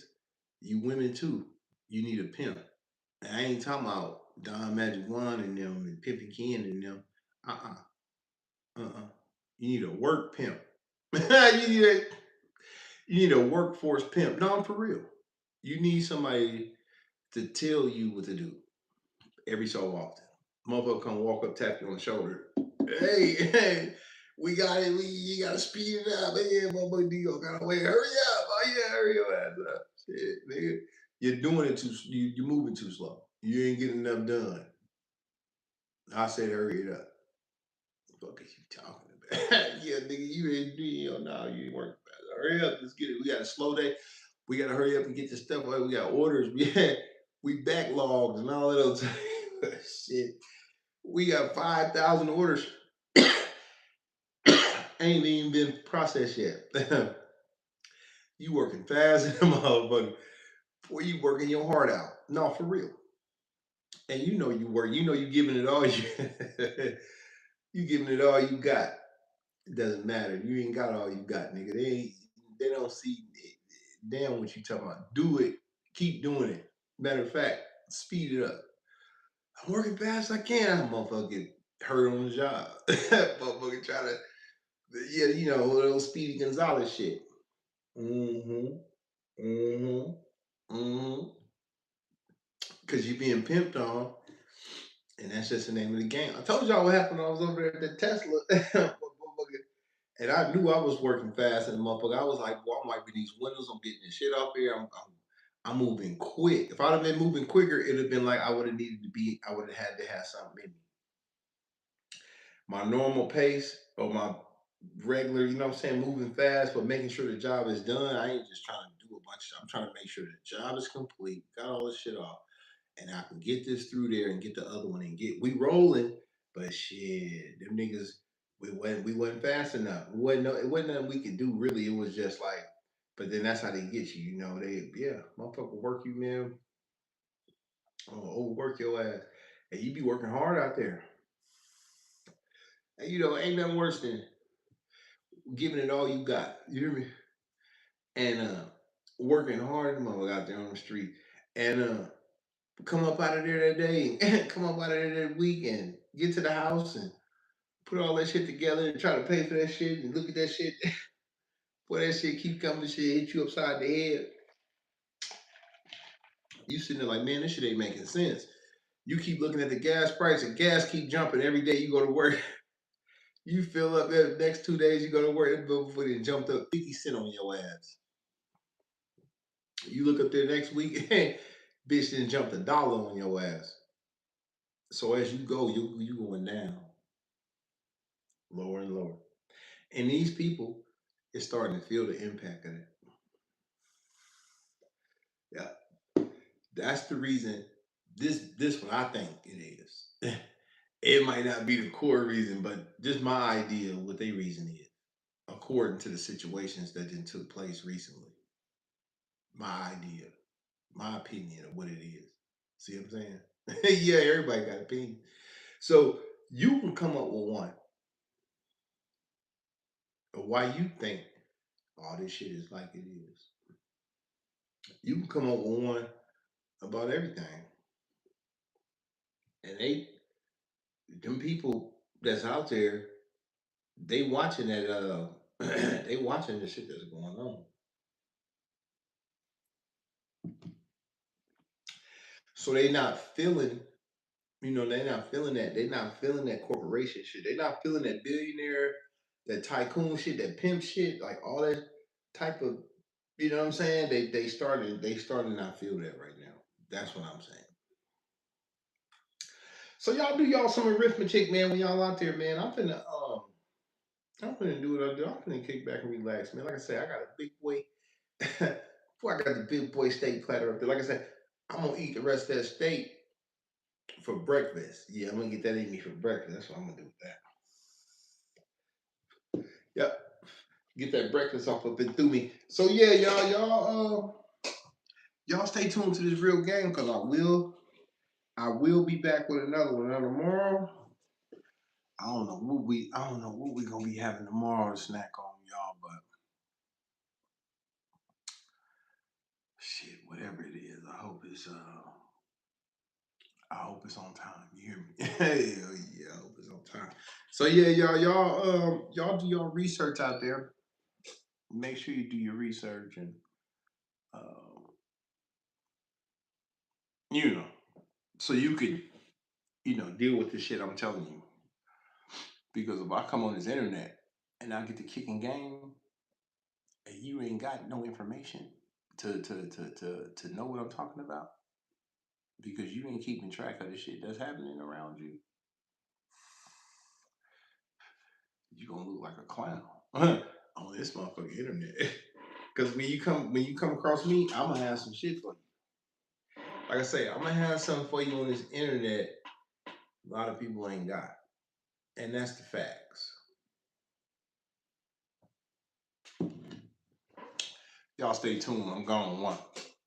you women too. You need a pimp. And I ain't talking about Don Magic Juan and them and Pimpy Ken and them. Uh-uh. You need a work pimp. You need a workforce pimp. No, I'm for real. You need somebody to tell you what to do every so often. Motherfucker come walk up, tap you on the shoulder. Hey, hey, we got it. You gotta speed it up. Yeah, motherfucker, Dio gotta wait. Hurry up. Oh yeah, hurry your ass up. Shit, nigga. You're doing it too. You're moving too slow. You ain't getting enough done. I said hurry it up. What the fuck is you talking about? Yeah, nigga, you ain't doing. No, you ain't working fast. Hurry up. Let's get it. We got a slow day. We gotta hurry up and get this stuff. We got orders. We backlogged and all of those shit. We got 5,000 orders. Ain't even been processed yet. You working fast in the motherfucker. Boy, you working your heart out. No, for real. And you know you work. You know you giving it all you you giving it all you got. It doesn't matter. You ain't got all you got, nigga. They don't see damn what you talking about. Do it. Keep doing it. Matter of fact, speed it up. I'm working fast as I can. I'm motherfucker get hurt on the job. Motherfucker try to, yeah, little Speedy Gonzalez shit. Mm-hmm. Mm-hmm. Mm-hmm. Because you being pimped on, and that's just the name of the game. I told y'all what happened when I was over there at the Tesla. And I knew I was working fast in the motherfucker. I was like, well, I'm wiping these windows. I'm getting this shit off here. I'm moving quick. If I'd have been moving quicker, it'd have been like I would have needed to be, I would have had to have something in me. My normal pace or my regular, you know what I'm saying, moving fast, but making sure the job is done. I ain't just trying to do a bunch of stuff. I'm trying to make sure the job is complete, got all this shit off, and I can get this through there and get the other one and we rolling. But shit, them niggas, we wasn't fast enough. It wasn't nothing we could do really. It was just like, but then that's how they get you, They motherfucker work you, man, overwork your ass. And you be working hard out there. And ain't nothing worse than giving it all you got. You hear me? And working hard, motherfucker out there on the street. And come up out of there that day, come up out of there that weekend, get to the house and put all that shit together and try to pay for that shit and look at that shit. Boy, that shit keep coming, shit hit you upside the head. You sitting there like, man, this shit ain't making sense. You keep looking at the gas price and gas keep jumping every day you go to work. You fill up the next 2 days you go to work, that bill before it jumped up 50 cents on your ass. You look up there next week, bitch didn't jump $1 on your ass. So as you go, you going down, lower and lower. And these people is starting to feel the impact of it. Yeah. That's the reason this one I think it is. It might not be the core reason, but just my idea of what their reason is, according to the situations that then took place recently. My idea, my opinion of what it is. See what I'm saying? Yeah, everybody got opinion. So you can come up with one of why you think all this shit is like it is. You can come up with one about everything. And them people that's out there, they watching that they watching the shit that's going on. So they not feeling, they're not feeling that. They're not feeling that corporation shit. They're not feeling that billionaire, that tycoon shit, that pimp shit, like all that type of, you know what I'm saying? They started to not feel that right now. That's what I'm saying. So y'all do y'all some arithmetic, man, when y'all out there, man. I'm finna do what I do. I'm finna kick back and relax, man. Like I said, I got a big boy. Before I got the big boy steak platter up there. Like I said, I'm gonna eat the rest of that steak for breakfast. Yeah, I'm gonna get that in me for breakfast. That's what I'm gonna do with that. Yep. Get that breakfast off up and through me. So yeah, y'all stay tuned to this real game because I will be back with another one. Now tomorrow, I don't know what we gonna be having tomorrow to snack on, y'all, but shit, whatever it is, I hope it's on time. You hear me? Hell yeah, I hope it's on time. So yeah, y'all do your research out there. Make sure you do your research and um, you know, so you could deal with the shit I'm telling you. Because if I come on this internet and I get the kicking game and you ain't got no information to know what I'm talking about because you ain't keeping track of the shit that's happening around you, you gonna look like a clown on this motherfucking internet. Because when you come across me, I'm gonna have some shit for you. Like I say, I'm gonna have something for you on this internet a lot of people ain't got. And that's the facts. Y'all stay tuned. I'm gone one.